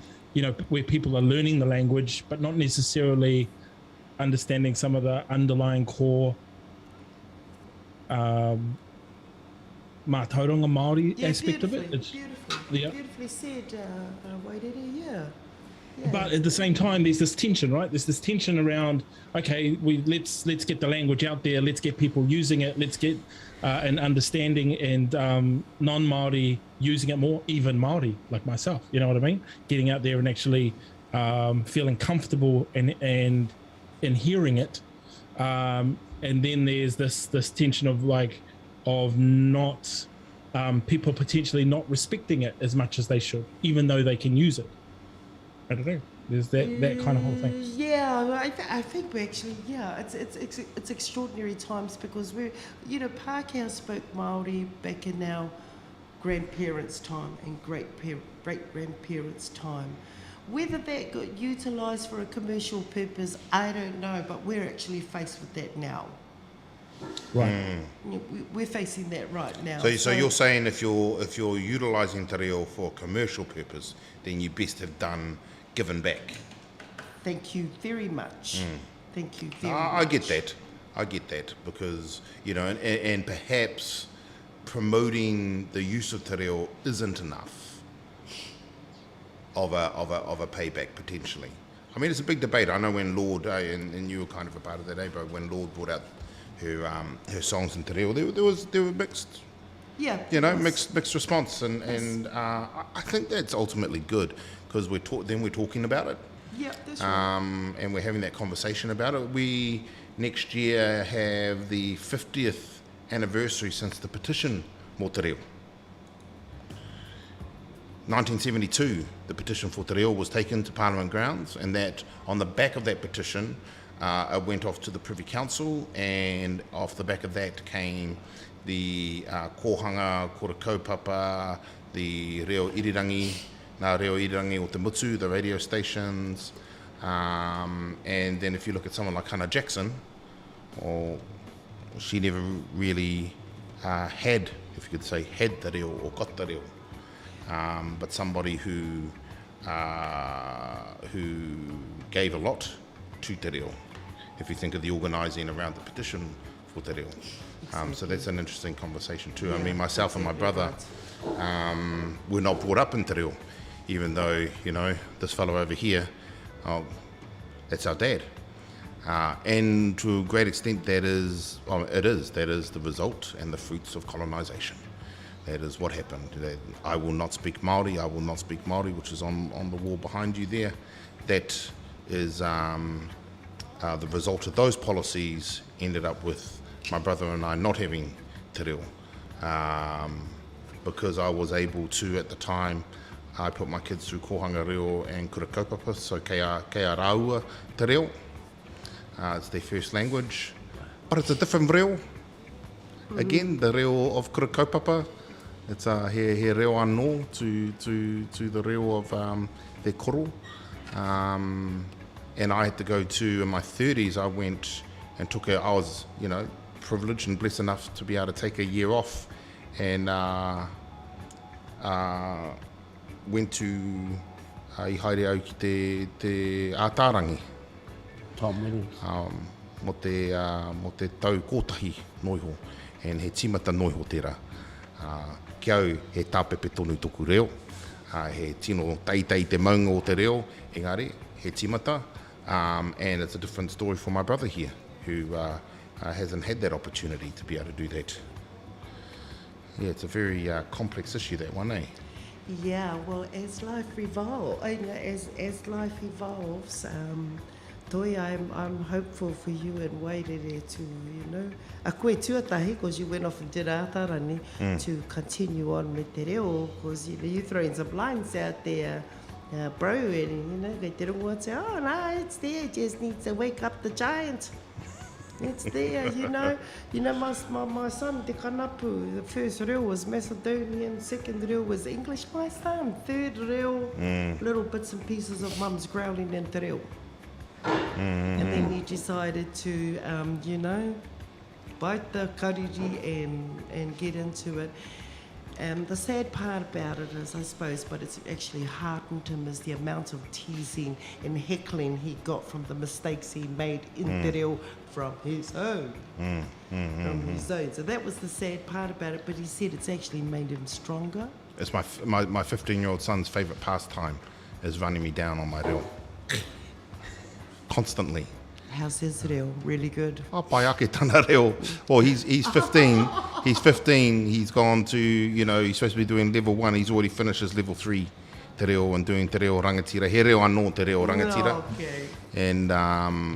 people are learning the language but not necessarily understanding some of the underlying core mātauranga Māori Yeah, aspect of it. Beautifully said, Wairere, yeah. But at the same time, there's this tension, right? There's this tension around, okay, let's get the language out there, let's get people using it, let's get an understanding and non-Māori using it more, even Māori like myself, you know what I mean? Getting out there and actually feeling comfortable and hearing it. And then there's this tension of not people potentially not respecting it as much as they should, even though they can use it. I don't know. There's that kind of whole thing. Yeah, I think we actually, it's extraordinary times because we're, Pākehā spoke Māori back in our grandparents' time and great-grandparents' time. Whether that got utilised for a commercial purpose, I don't know, but we're actually faced with that now. Right. We're facing that right now. So you're saying if you're utilising te reo for a commercial purpose, then you best have given back. Thank you very much. Thank you very much. I get that because, and perhaps promoting the use of te reo isn't enough of a payback potentially. I mean, it's a big debate. I know when Lord, and you were kind of a part of that, bro, when Lord brought out her songs in te reo, there were mixed. Yeah. Mixed response, and I think that's ultimately good because we're talking about it. Yeah, that's right. And we're having that conversation about it. We next year have the 50th anniversary since the petition mō te reo. 1972, the petition for te reo was taken to Parliament grounds, and that on the back of that petition, it went off to the Privy Council, and off the back of that came the kōhanga, kora kaupapa, the reo irirangi, nā reo irirangi o te mutu, the radio stations, and then if you look at someone like Hannah Jackson, she never really had, if you could say, had te reo or got te reo, but somebody who gave a lot to te reo, if you think of the organising around the petition for te reo. So that's an interesting conversation too. Yeah, I mean, myself and my brother were not brought up in te reo, even though, this fellow over here, that's our dad. And to a great extent, that is the result and the fruits of colonisation. That is what happened. I will not speak Māori, I will not speak Māori, which is on the wall behind you there. That is the result of those policies ended up with my brother and I not having te reo. Because I was able to, at the time, I put my kids through kōhanga reo and kura kaupapa, so kei a rāua te reo. It's their first language, but it's a different reo. Again, the reo of kura kaupapa, it's he reo anō to the reo of their koro. And I had to go to, in my 30s, I went and I was, privileged and blessed enough to be able to take a year off and went to i haere au ki te ātārangi. Mo te tau kōtahi noiho, and he timata noiho tērā. Ki au he tāpepe tonu toku reo, he tino teitei te maunga o te reo, engari, he timata, and it's a different story for my brother here, who hasn't had that opportunity to be able to do that. Yeah, it's a very complex issue, that one, eh? Yeah, well, as life evolves, Toi, I'm hopeful for you and Wairere to, a koe tuatahi, because you went off and did ātarani, to continue on with te reo, because, you're throwing some lines out there, bro, and, kei te rongo say, oh, no, it's there, just needs to wake up the giant. It's there, my son, te kanapu, the first reo was Macedonian, second reo was English, my son, third reo, little bits and pieces of mum's growling in te reo. And then he decided to, bite the kariri and get into it. And the sad part about it is, I suppose, what it's actually heartened him is the amount of teasing and heckling he got from the mistakes he made in Te Reo from his own. His own. So that was the sad part about it, but he said it's actually made him stronger. It's my 15-year-old son's favourite pastime is running me down on my reo. Constantly. How's his reo? Really good. Oh, pai ake tana reo. Well, he's 15. He's 15. He's gone to, he's supposed to be doing level 1. He's already finished his level 3 te reo and doing te reo rangatira. He reo anō te reo rangatira. Oh, okay. And,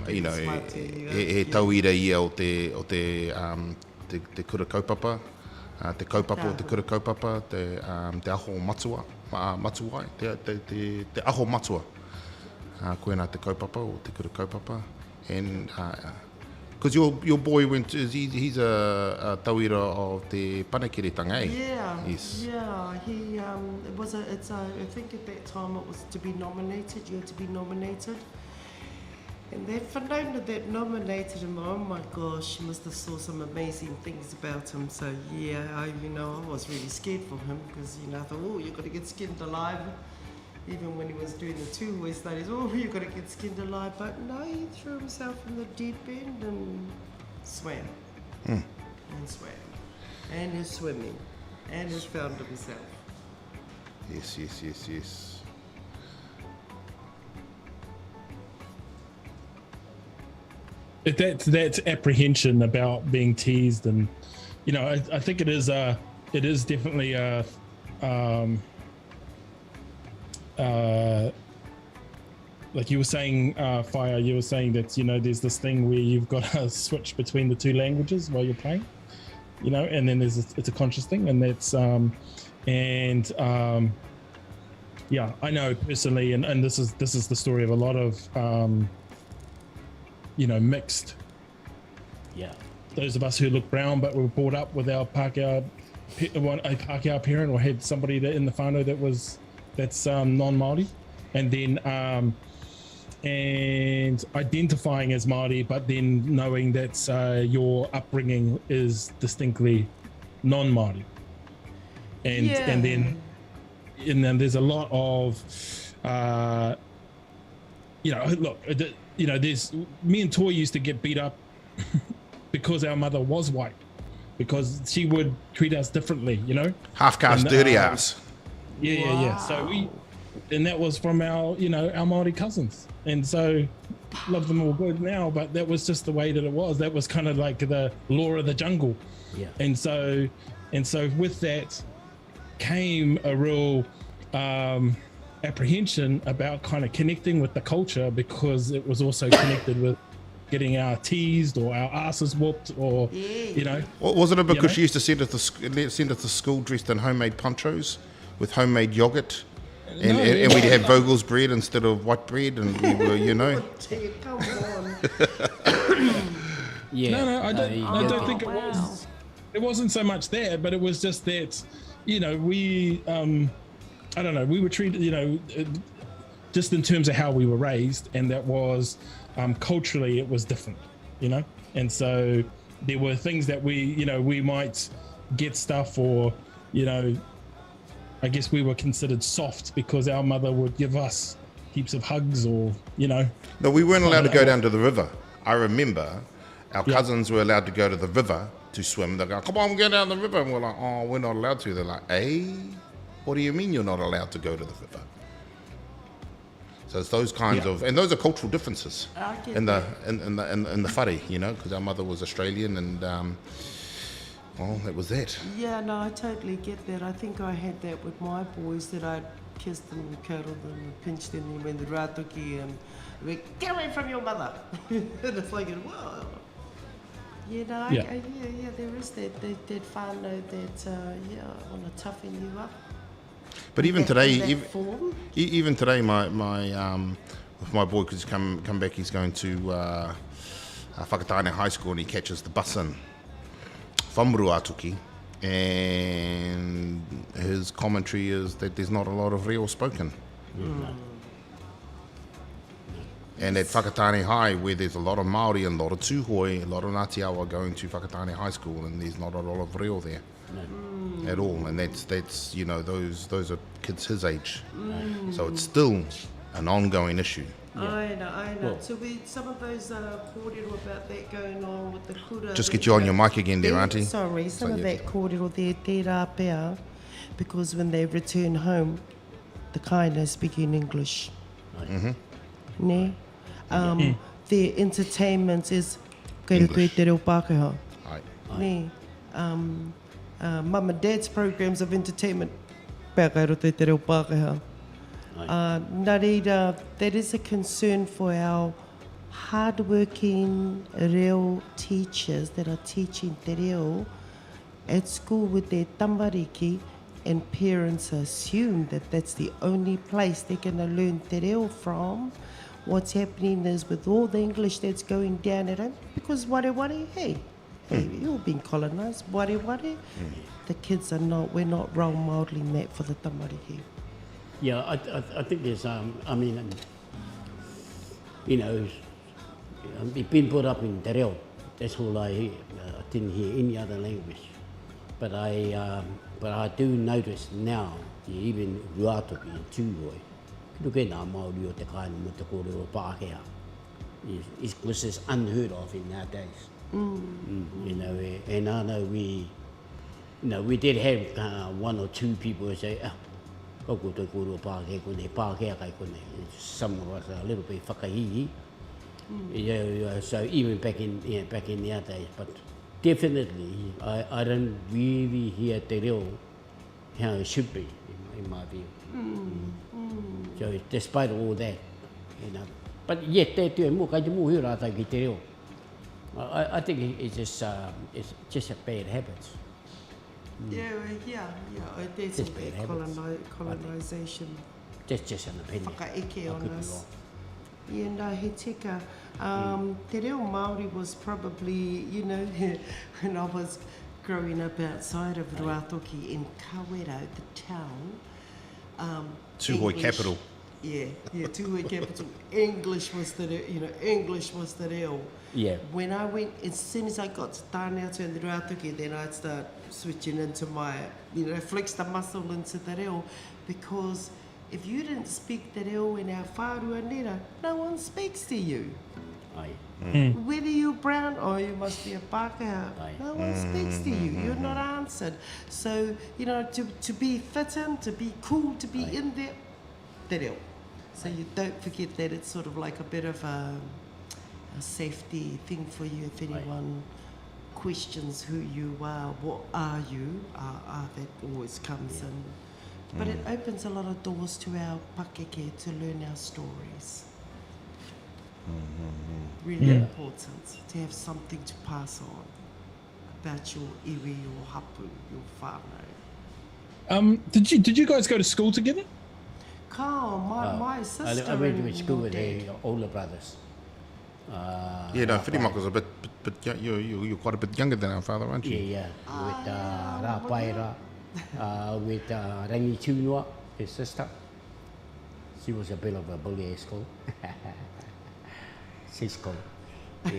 he tauira ia o te kura kaupapa. Te kaupapa o te kura kaupapa. Te aho matua. Matuai. Te aho matua. Koe nā te kaupapa o te kura kaupapa. And because your boy he's a tauira of the Panekiretanga, eh? Yeah, yes. yeah. He I think at that time it was to be nominated. You had to be nominated, and that whanauna that nominated him. Oh my gosh, you must have saw some amazing things about him. So yeah, I was really scared for him because I thought, oh, you're gonna get skinned alive. Even when he was doing the two-way studies, oh, you're going to get skinned alive. But no, he threw himself in the deep end and swam. And swam. And is swimming. And has found himself. Yes. That's apprehension about being teased, and I think it is definitely like you were saying, Fire, you were saying that, there's this thing where you've got to switch between the two languages while you're playing, and then it's a conscious thing, and that's, yeah, I know personally, and this is the story of a lot of, mixed. Yeah. Those of us who look brown, but were brought up with our Pākehā, a Pākehā parent, or had somebody that in the whānau that's non-Māori, and then and identifying as Māori, but then knowing that your upbringing is distinctly non-Māori, and then there's a lot of there's me and Toy used to get beat up because our mother was white, because she would treat us differently, half caste, dirty ass. Yeah. So and that was from our, our Māori cousins. And so love them all good now, but that was just the way that it was. That was kind of like the law of the jungle. Yeah. And so with that came a real apprehension about kind of connecting with the culture, because it was also connected with getting our teased or our asses whooped, or, Wasn't it because she used to send us to school dressed in homemade ponchos with homemade yogurt, and we'd have Vogel's bread instead of white bread, and we were, Come on. Yeah. No, I don't think it was. It wasn't so much that, but it was just that, we, I don't know, we were treated, just in terms of how we were raised, and that was, culturally, it was different, and so there were things that we might get stuff, or, I guess we were considered soft because our mother would give us heaps of hugs, or, No, we weren't allowed to go down to the river. I remember our cousins were allowed to go to the river to swim. They go, come on, go down the river. And we're like, oh, we're not allowed to. They're like, what do you mean you're not allowed to go to the river? So it's those kinds of, and those are cultural differences in the whare, because our mother was Australian, and well, that was that. Yeah, no, I totally get that. I think I had that with my boys, that I'd kissed them and cuddled them and pinched them and went the rātuki and went, get away from your mother. And it's like, whoa. There is that whānau that, want to toughen you up. But even today, even today, my with my boy, because he's come back, he's going to Whakataane High School, and he catches the bus in Whamuru Atuki, and his commentary is that there's not a lot of reo spoken. And at Whakatane High, where there's a lot of Māori and a lot of tūhoi, a lot of Ngāti Awa going to Whakatane High School, and there's not a lot of reo there at all. And that's you know, those are kids his age. So it's still an ongoing issue. I know. Well, so some of those kōrero about that going on with the kura. Just get you on your mic again there, Auntie. Sorry, some of that kōrero there, tērā pēr, because when they return home, the kaina speaking English. Ne? Their entertainment is kei koe te reo Pākehā. Ne? Mum and Dad's programs of entertainment, pēr kai roto te reo Pākehā. Nā reira, that is a concern for our hard-working reo teachers that are teaching te reo at school with their tamariki, and parents assume that that's the only place they're going to learn te reo from. What's happening is with all the English that's going down at home, because ware, hey, you've been colonised, ware. The kids are not, we're not role modelling that for the tamariki. Yeah, I think there's, I mean, you know, we've been brought up in te reo. That's all I hear. I didn't hear any other language. But I do notice now, even Ruatoki and Tūroi, look at our Māori o te kaina mo te kōrero Pākehā. This is unheard of in our days. You know, and I know we did have one or two people who say, koko te kōrero Pākehā kone, Pākehā kai kone. Some of us are a little bit whakahihi. So even back in the other days, but definitely I don't really hear te reo how it should be, in my view. So despite all that, you know, but yet te tue mo kai te mo hi rātai ki te reo. I think it's just a bad habit. Yeah. There's Just a bad bit habits, colonisation. Just an opinion. Whakaeke I on could be us. wrong. Yeah, no, he tika. Te reo Māori was probably, you know, when I was growing up outside of Ruatoki in Korero, the town. Tūhoi capital. Yeah, Tūhoi capital. English was the reo. Yeah. When I went, as soon as I got to Tāneatu and the Ruatoki, then I'd start switching into my, flex the muscle into the reo, because if you didn't speak te reo in our whārua nera, no one speaks to you. Aye. Whether you're brown or you must be a Pākehā, Aye. no one speaks to you. You're not answered. So, to be fit in, to be cool, to be in there, te reo. So you don't forget that it's sort of like a bit of a safety thing for you if anyone questions who you are, what are you, that always comes in. But it opens a lot of doors to our pakeke to learn our stories. Really important to have something to pass on about your iwi, your hapu, your whānau. Did you guys go to school together? My sister. I went to school with her older brothers. Whirimaka's a bit you're quite a bit younger than our father, aren't you? Yeah. With Rāpaira, with Rangi Tūnua, his sister. She was a bit of a bully at school. Cisco. No,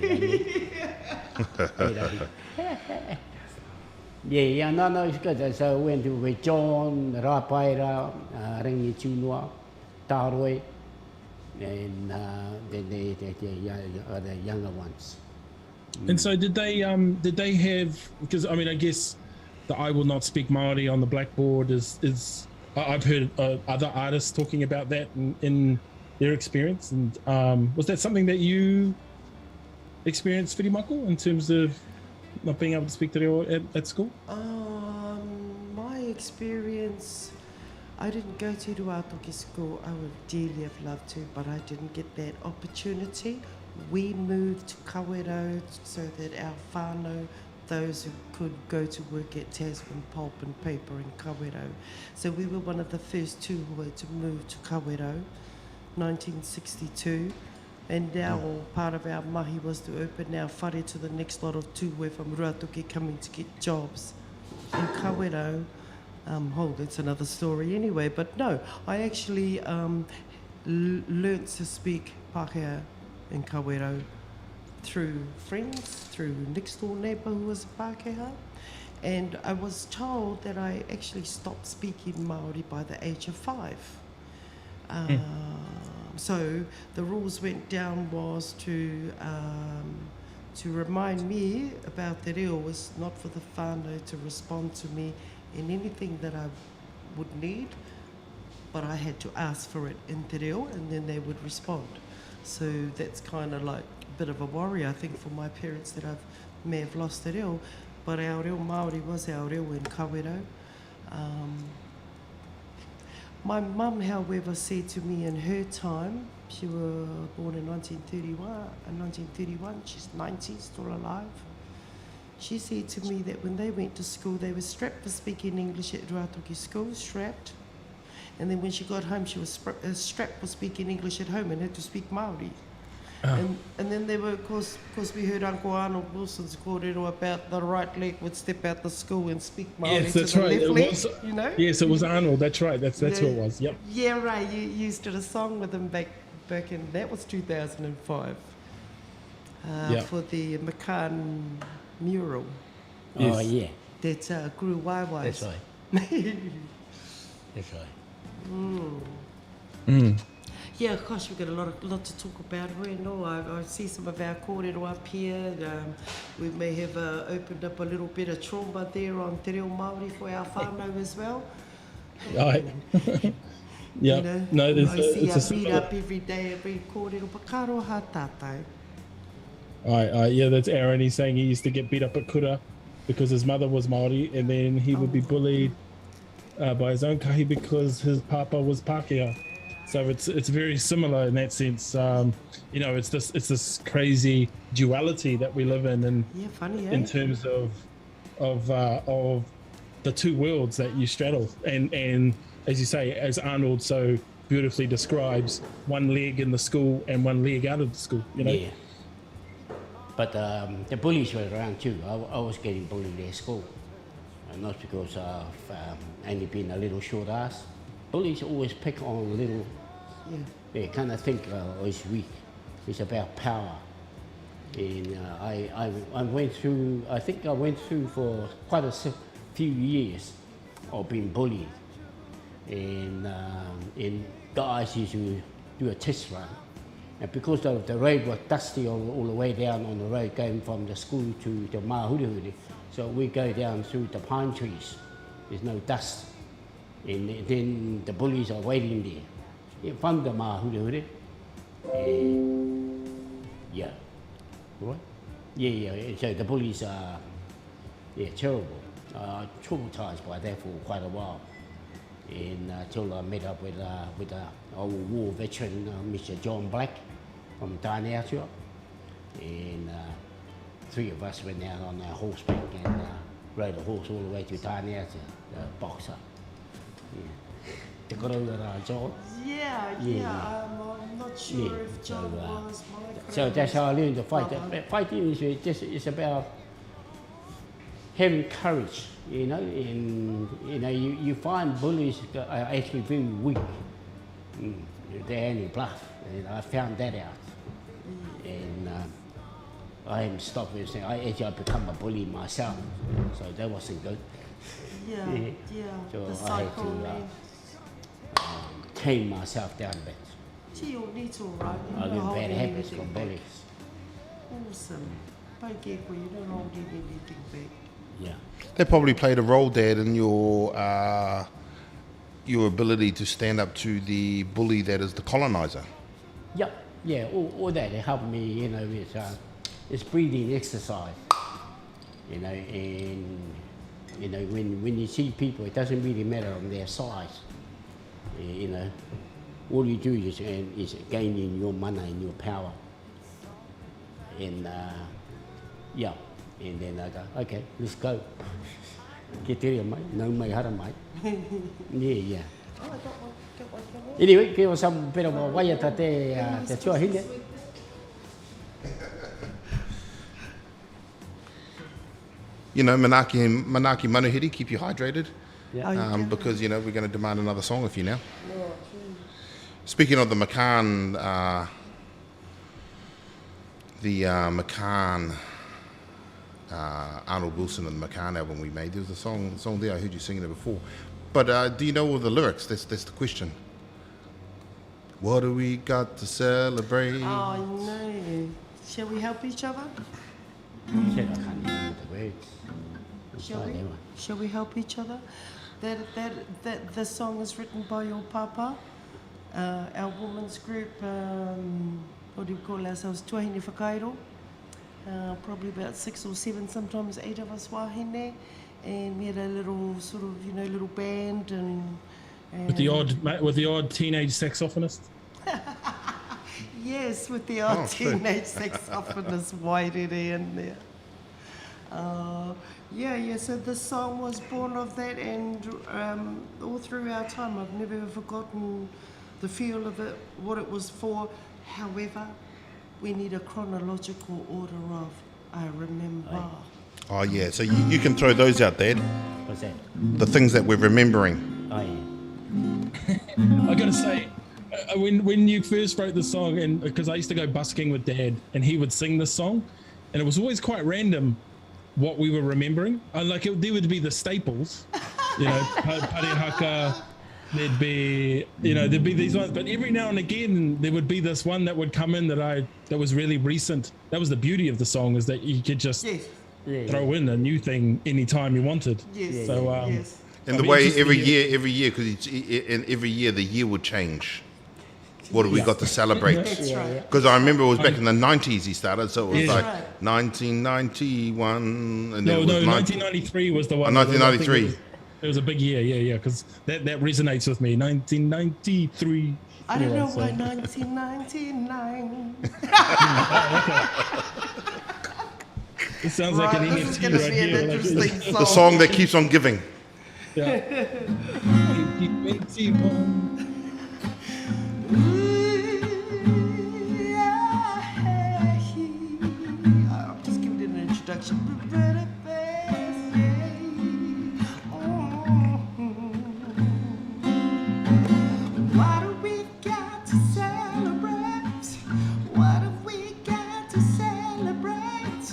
it's good. So I went with John, Rāpaira, Rangi Tūnua, Tāroe, and then the younger ones. And so did they have, because I mean I guess the I will not speak Māori on the blackboard is I've heard other artists talking about that in their experience, and was that something that you experienced, Whirimako, in terms of not being able to speak te reo at school? My experience, I didn't go to Ruatoki school. I would dearly have loved to, but I didn't get that opportunity. We moved to Korero so that our whānau, those who could go to work at Tasman Pulp and Paper in Korero. So we were one of the first tūhoi to move to Korero, 1962. And now part of our mahi was to open our whare to the next lot of tūhoi from Ruatoki coming to get jobs in Korero. That's another story anyway. But no, I actually learnt to speak Pākehā in Korero through friends, through next door neighbour who was a Pākehā. And I was told that I actually stopped speaking Māori by the age of 5. So the rules went down was to remind me about te reo was not for the whānau to respond to me in anything that I would need, but I had to ask for it in te reo and then they would respond. So that's kind of like a bit of a worry, I think, for my parents that may have lost te reo, but our reo Māori was our reo in Korero. My mum, however, said to me in her time, she was born in 1931, she's 90, still alive. She said to me that when they went to school, they were strapped for speaking English at Ruatoki school, strapped. And then when she got home, she was strapped for speaking English at home and had to speak Māori. And then there were, of course, we heard Uncle Arnold Wilson's korero about the right leg would step out the school and speak Māori Yes, to that's the right. left leg, you know? Yes, it was Arnold. That's right. That's who it was. Yep. Yeah, right. You used to did a song with him back in, that was 2005, for the McCann mural. Yes. Oh, yeah. That grew waiwais. That's right. That's right. Yeah, gosh, we've got a lot to talk about. I see some of our kōrero up here. We may have opened up a little bit of trauma there on te reo Māori for our whānau as well. Right. Yeah. You know, No, I see it's a beat similar. up every day, every kōrero, but ka roa ha tātou. Yeah, that's Aaron. He's saying he used to get beat up at kura because his mother was Māori, and then he would be bullied by his own kahi because his papa was Pākehā. So it's very similar in that sense. It's this crazy duality that we live in, and Yeah, funny, eh? in terms of the two worlds that you straddle, and as you say, as Arnold so beautifully describes, one leg in the school and one leg out of the school. You know. Yeah. But the bullies were around too. I was getting bullied at school. Not because of only being a little short ass. Bullies always pick on little, they kind of think is weak. It's about power. And I went through for quite a few years of being bullied. And guys used to do a test run. And because the road was dusty all the way down on the road going from the school to the Mahurihuri, so we go down through the pine trees. There's no dust. And then the bullies are waiting there in front of the Mahurihuri. Yeah. Right? Yeah. And so the bullies are terrible. Traumatized by that for quite a while. And until I met up with old war veteran, Mr. John Black from Tame Iti. And 3 of us went out on our horseback and rode a horse all the way to Tame Iti, the boxer. Yeah. Te Korero, John. Yeah. I'm not sure if John was my So that's how I learned to fight. Fighting is about having courage, and you find bullies are actually very weak. They only bluff, and I found that out. And I haven't stopped it. I become a bully myself, so that wasn't good. Yeah. So The I had cycle, to tame myself down a bit. Gee, you'll need to, right? I learned bad habits from bullies. Awesome. Don't get where you don't hold anything back. Yeah. That probably played a role, Dad, in your ability to stand up to the bully that is the colonizer. Yeah, all that helped me, it's breathing exercise, and when you see people, it doesn't really matter on their size, all you do is gaining your money and your power, and and then I go, okay, let's go. Get there, mate. No mai hara, mate. Yeah. Oh, I got one. Anyway, give us some bit of a waiata te tuahine. Manaki manuhiri, keep you hydrated. Yeah. Because, we're going to demand another song of you now. Speaking of the McCann the McCann, Arnold Wilson and the McCann album we made. There was a song there. I heard you singing it before. But do you know all the lyrics? That's the question. What do we got to celebrate? Oh no. Shall we help each other? Shit, I can't remember the words. I'm Shall sorry, we? Emma. Shall we help each other? That the song is written by your papa. Our women's group, what do you call ourselves? Tuahine Whakairo. Probably about 6 or 7, sometimes 8 of us wahine. And we had a little sort of, little band and With the odd teenage saxophonist. yes, with the odd true. teenage saxophonist Wairere in there. So the song was born of that, and all through our time, I've never forgotten the feel of it, what it was for. However, we need a chronological order of I remember. Oh yeah, so you can throw those out, Dad. What's that? The things that we're remembering. Oh, yeah. I gotta say, when you first wrote the song, and because I used to go busking with Dad, and he would sing this song, and it was always quite random what we were remembering. There would be the staples, Parehaka. There'd be these ones, but every now and again there would be this one that would come in that was really recent. That was the beauty of the song, is that you could just throw in a new thing anytime you wanted. Yes. So yes. And the way every year, because every year the year would change. What have we got to celebrate? That's right. Because I remember it was back in the 90s he started, so it was Yeah. like Right. 1991. And No, it was 1993 was the one. 1993. It was a big year, yeah, because that resonates with me. 1993. I don't know so- why 1999. It sounds like an This is NFT going to right be an here. interesting song. The song that keeps on giving. Yeah. 2021. I'm just giving it an introduction. What have we got to celebrate? What have we got to celebrate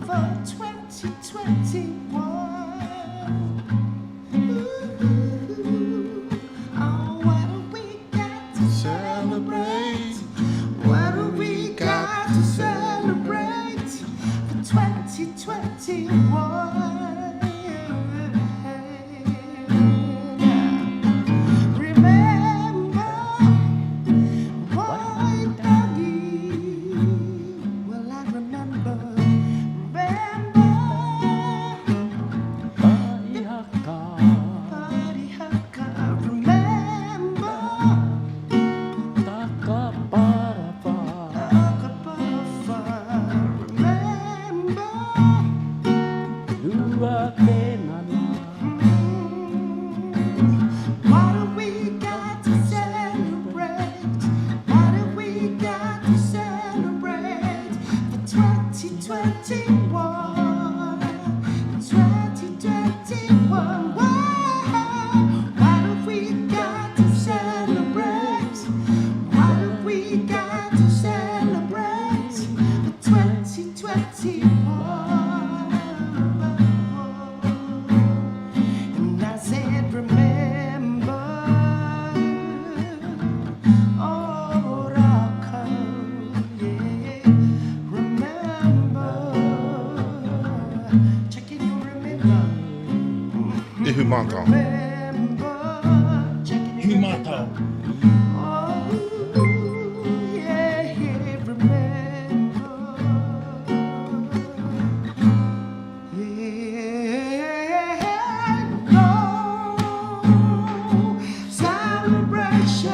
for 2021? Oh, what have we got to celebrate? What have we got to celebrate for 2021? Remember what doggy? Well, I remember. Party haka. Remember. What have we got to celebrate? What have we got to celebrate for 2021? 2021. What have we got to celebrate? What have we got to celebrate for 2021? And I said, remember, oh, Raka, yeah, remember, check it, you remember, Ihumata. remember, check it, you remember. Humata. Oh, yeah, remember. Yeah, no celebration.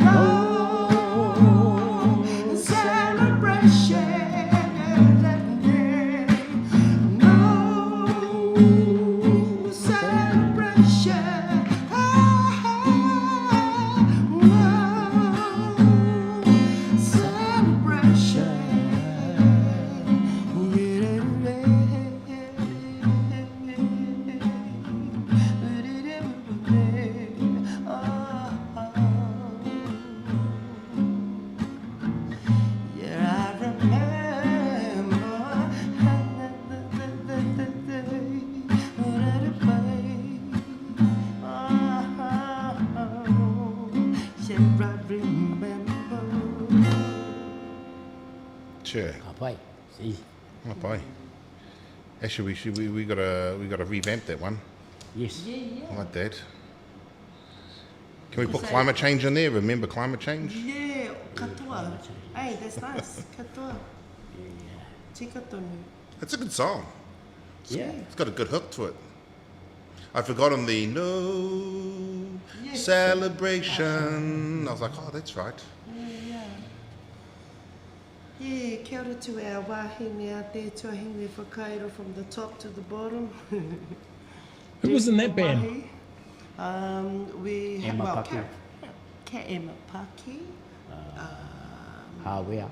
Oh, no celebration. No celebration. Oh, pai. See? Oh, boy. Actually, we gotta revamp that one. Yes. I like that. Can we put climate change in there? Remember climate change? Yeah, katoa. Hey, that's nice. Katoa. Tika tonu. It's a good song. Yeah. It's got a good hook to it. I'd forgotten the no Yes. celebration. I was like, oh, that's right. Yeah, kia ora to our wahine out there, tuahine whakairo from the top to the bottom. Who was in that band? We have, Emma well, Paki. Emma Paki. Hawea.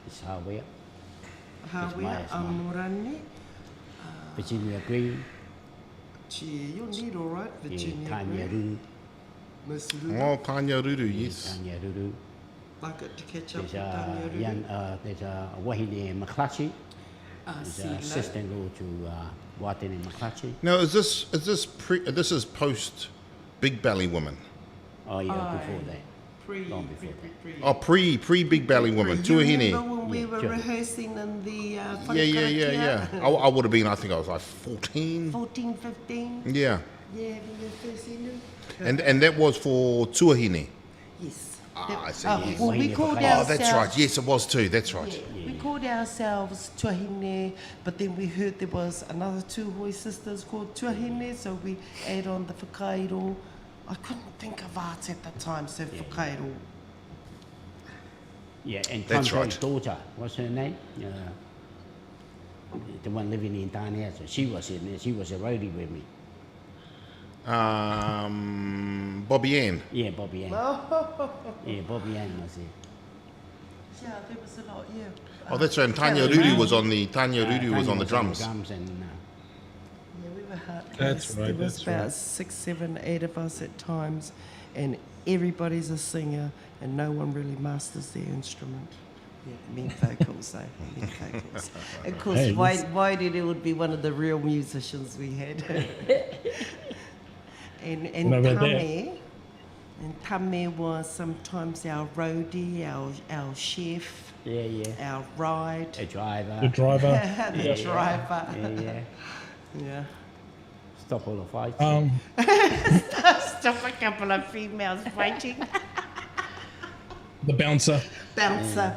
It's Hawea. Hawea Amorani. Virginia Green. Gee, you'll need all right, Yeah, Virginia. Tanya Grey. Ruru. Miss Ruru. Oh, Tanya Ruru, yes. Tanya Ruru. I got to catch up There's with Tanya Ruru. there's a Wahine Maklachi. There's Sila. a sister-in-law to Watene Maklachi. Now, is this this is post Big Belly Woman? Oh yeah, before that. Long before that. Oh, pre Big Belly Woman. You Tuahine. remember when we were sure. rehearsing in the Yeah. I would have been. I think I was like 14. 14, 15. Yeah, Yeah, having your first interview. and that was for Tuahine. Yes. I see, Oh, yes. well, we Wahine called Whakairo. Oh, ourselves. that's right. Yes, it was too. That's right. Yeah, we called ourselves Tuahine, but then we heard there was another two Hoi sisters called Tuahine, so we added on the whakairo. I couldn't think of arts at the time, so whakairo. Yeah, and That's Tom's right. daughter, what's her name? The one living in Tanya. So she was in there. She was a roadie with me. Bobby Ann. Yeah, Bobby Ann. Yeah, Bobby Ann was there. Yeah, there was a lot, yeah. Oh, that's right. And Tanya Ruru was on the Tanya was on the drums. and Yeah, we were hard That's pressed. right, There was that's about right. 6, 7, 8 of us at times, and everybody's a singer, and no one really masters their instrument. Yeah, mean vocals, though. Mean vocals. Of course, Hey, why did it would be one of the real musicians we had. and Know about that. Tame, and Tame was sometimes our roadie, our chef, our ride, a driver. The driver. the driver. Yeah. Yeah. Stop all the fights. Stop a couple of females fighting. The bouncer. Bouncer.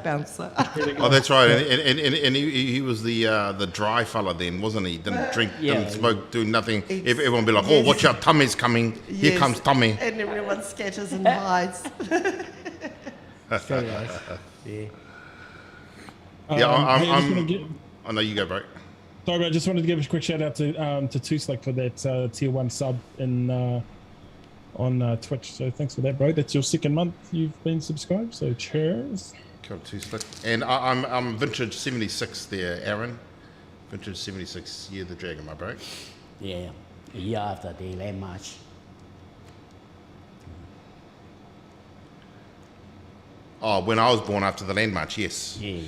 Oh, that's right. And he was the dry fella then, wasn't he? Didn't drink, didn't smoke, do nothing. Everyone be like, oh, watch out, Tammy's coming. Here Yes. comes Tammy. And everyone scatters and hides. Straight eyes. Yeah. Yeah, Hey, I just wanna give- I know you go, bro. Sorry, but I just wanted to give a quick shout out to Tuslik for that tier 1 sub on Twitch. So thanks for that, bro. That's your second month you've been subscribed. So cheers. Kia ora, too slick. And I'm vintage 76 there, Aaron. Vintage 76, Year of the Dragon, my bro. Yeah. A year after the land march. Oh, when I was born after the Land March, yes. Yeah.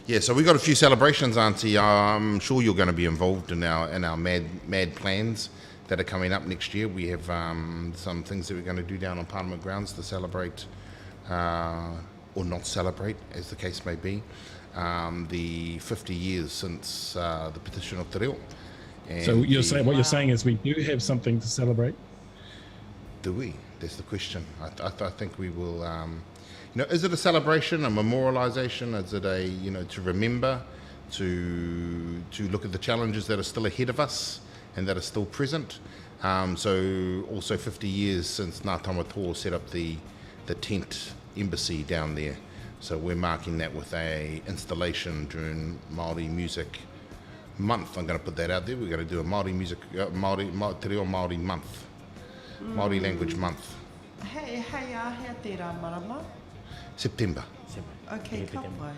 Yeah, so we got a few celebrations, Auntie. I'm sure you're going to be involved in our mad plans that are coming up next year. We have some things that we're going to do down on Parliament grounds to celebrate, or not celebrate, as the case may be, the 50 years since the petition of Te Reo. And So you're saying what you're saying is we do have something to celebrate. do we? That's the question. I think we will. Is it a celebration, a memorialization? Is it a to remember, to look at the challenges that are still ahead of us and that are still present? So also 50 years since Ngā Tamatoa set up the tent embassy down there. So we're marking that with a installation during Māori Music Month. I'm going to put that out there. We're going to do a Māori music, Te Reo Māori month, Māori language month, Hei ahea te rā marama. September. Okay, ka pai.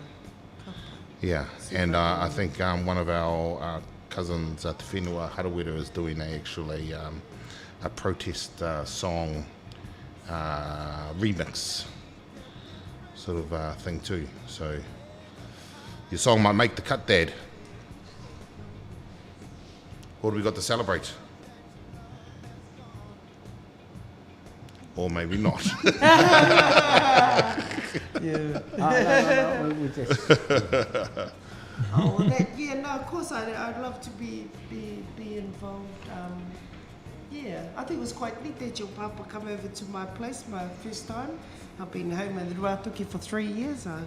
Yeah, and I think one of our cousins, Te Whenua Harawira, is doing a protest song remix sort of thing too. So your song might make the cut, Dad. What do we got to celebrate? Or maybe not. Yeah. No, we just... Oh, well, that, yeah, no, of course I'd love to be involved. Yeah, I think it was quite neat that your papa come over to my place my first time. I've been home in Ruatoki for 3 years. I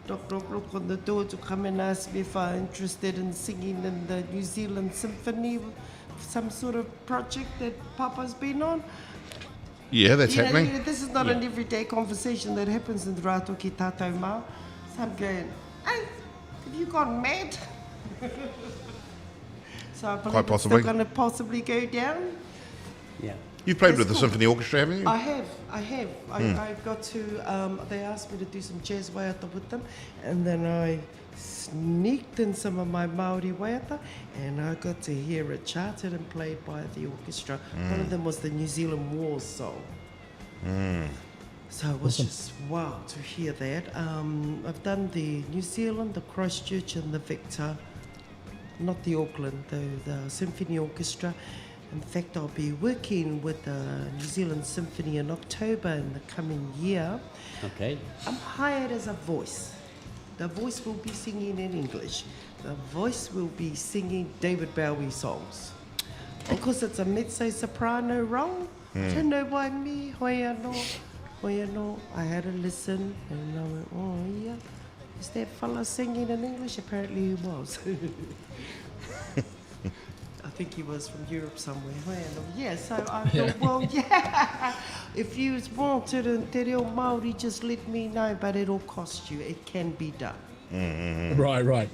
knock on the door to come and ask me if I'm interested in singing in the New Zealand Symphony, some sort of project that Papa's been on. Yeah, that's happening. This is not an everyday conversation that happens in the Ruatoki Tātou Mao. So I'm going, hey, have you gone mad? So I believe Quite it's possibly. still going to possibly go down. Yeah. You've played That's with the cool. symphony orchestra, haven't you? I have. I got to, they asked me to do some jazz waiata with them, and then I sneaked in some of my Māori waiata, and I got to hear it charted and played by the orchestra. One of them was the New Zealand War song. So it was just wow to hear that. I've done the New Zealand, the Christchurch, and the Victor, not the Auckland, the Symphony Orchestra. In fact, I'll be working with the New Zealand Symphony in October in the coming year. Okay. I'm hired as a voice. The voice will be singing in English. The voice will be singing David Bowie songs. Because it's a mezzo-soprano role, I don't know why me, hoi anō. I had a listen and I went, oh yeah, is that fella singing in English? Apparently he was. I think he was from Europe somewhere. Yeah, so I thought, well, yeah, if you wanted in Te Reo Māori, just let me know, but it'll cost you. It can be done. Right.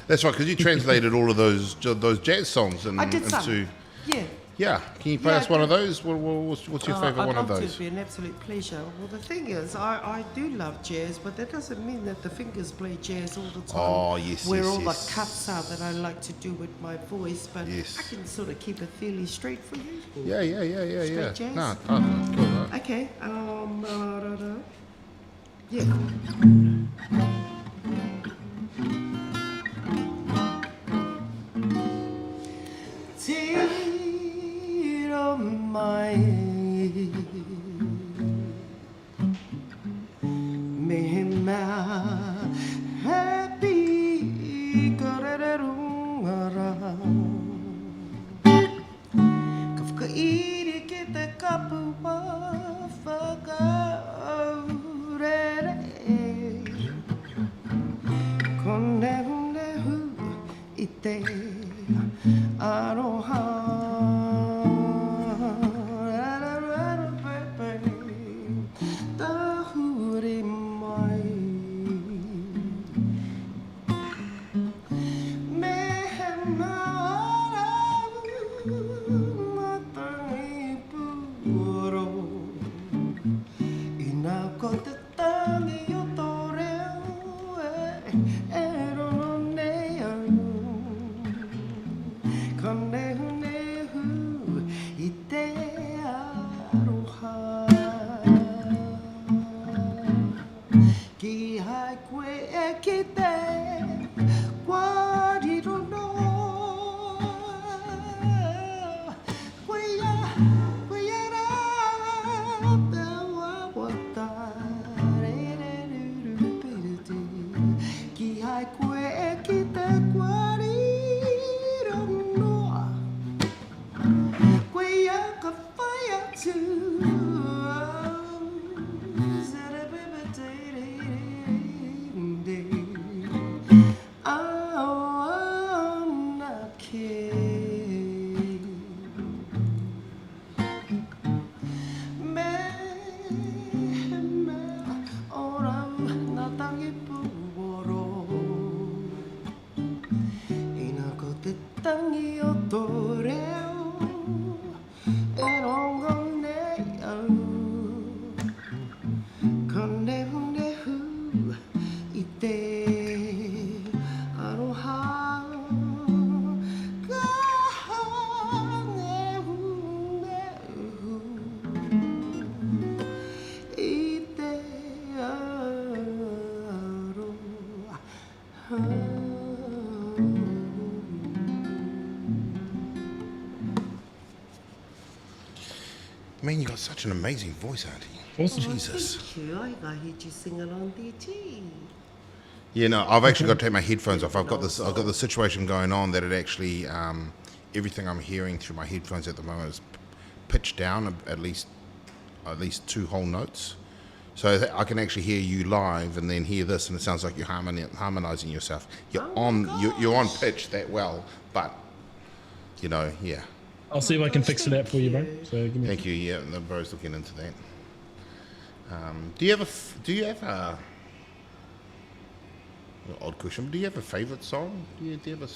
That's right, because you translated all of those jazz songs I did some. into... Yeah. Yeah, can you play Yeah, us one of those? What's your favourite one of I'd love to. those? It'd be an absolute pleasure. Well, the thing is, I do love jazz, but that doesn't mean that the fingers play jazz all the time. Oh, yes, Where yes, all yes. the cuts are that I like to do with my voice, but Yes. I can sort of keep it fairly straight for you. Yeah. Straight jazz? No, cool, right. Okay. Yeah. Tiro mai me ma happy korero ngara kafka iri ke te kapu wa whakaurere konehu i te aroha tahuri mai me mara matangi puro ina ko te tangi o toreo e rono nei Konehu i te aroha Ki hai koe e ki te Wariro no Koe ra te wawata Ki hai koe e ki te Wariro no Koea ka whai atu Aona ke Me ora na tangi puoro Ina ko te tangi o tō reo E rongo nei au Ka nehu i te aroha Ka nehu i te aroha Man, you got such an amazing voice, Auntie. Awesome. Jesus. Thank you. I heard you sing along there too. Yeah, no, I've actually got to take my headphones off. I've got the situation going on that it actually, everything I'm hearing through my headphones at the moment is pitched down at least 2 whole notes. So that I can actually hear you live and then hear this, and it sounds like you're harmonizing yourself. You're you're on pitch that well, but yeah. I'll see if I can fix it out for you, bro. So give me Thank you. Yeah, the bro's looking into that. Do you have a odd question? Do you have a favorite song? Do you have a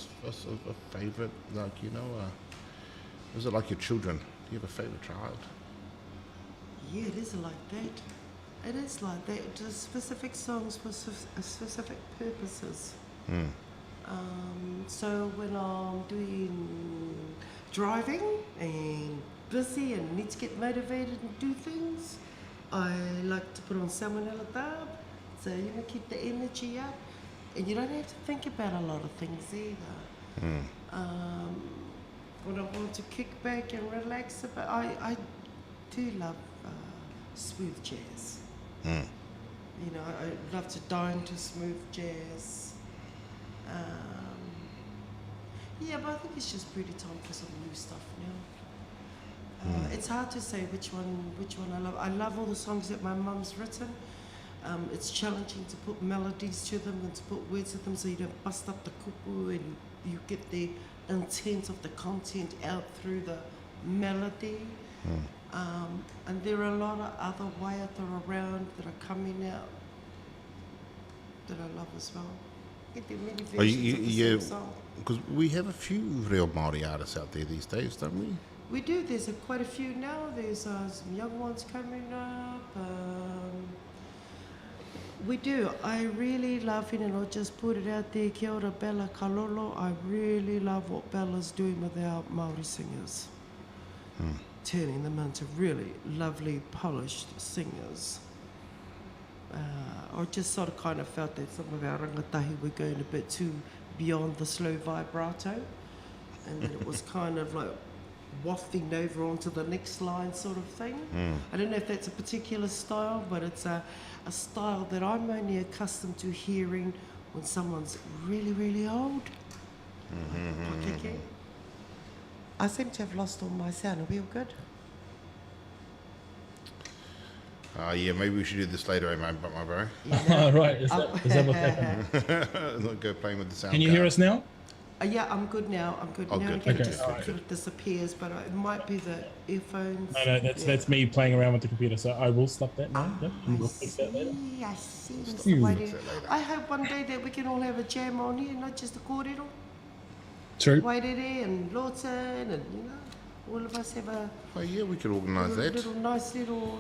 favorite, like is it like your children? Do you have a favorite child? Yeah, it is like that. It is like that. Just specific songs for specific purposes. So when I'm doing driving and busy and need to get motivated and do things, I like to put on Salmonella Dab, so keep the energy up, and you don't have to think about a lot of things either. When I want to kick back and relax a bit, I do love smooth jazz. I love to dive into smooth jazz. Yeah, but I think it's just pretty time for some new stuff now. It's hard to say which one I love. I love all the songs that my mum's written. It's challenging to put melodies to them and to put words to them so you don't bust up the kupu and you get the intent of the content out through the melody. And there are a lot of other waiata around that are coming out that I love as well. There are many versions of the same song. Because we have a few real Māori artists out there these days, don't we? We do. There's quite a few now. There's some young ones coming up. We do. I really love it, and I'll just put it out there. Kia ora, Bella Kalolo. I really love what Bella's doing with our Māori singers. Turning them into really lovely, polished singers. I just sort of kind of felt that some of our rangatahi were going a bit too beyond the slow vibrato, and that it was kind of like wafting over onto the next line sort of thing. I don't know if that's a particular style, but it's a style that I'm only accustomed to hearing when someone's really, really old. I seem to have lost all my sound. Are we all good? Yeah, maybe we should do this later, my bro. Right, is that what's happening? Not go playing with the sound. Can you hear us now? Yeah, I'm good now. I'm good now. Good. Again, it just sort of disappears, but it might be the earphones. No, that's me playing around with the computer. So I will stop that now. Yep, and we'll fix that later. I see. Mr. Whitey. I hope one day that we can all have a jam on here, not just a Korero. True. Wairere and Lawton, and all of us have a. Oh yeah, we could organise that. Nice little.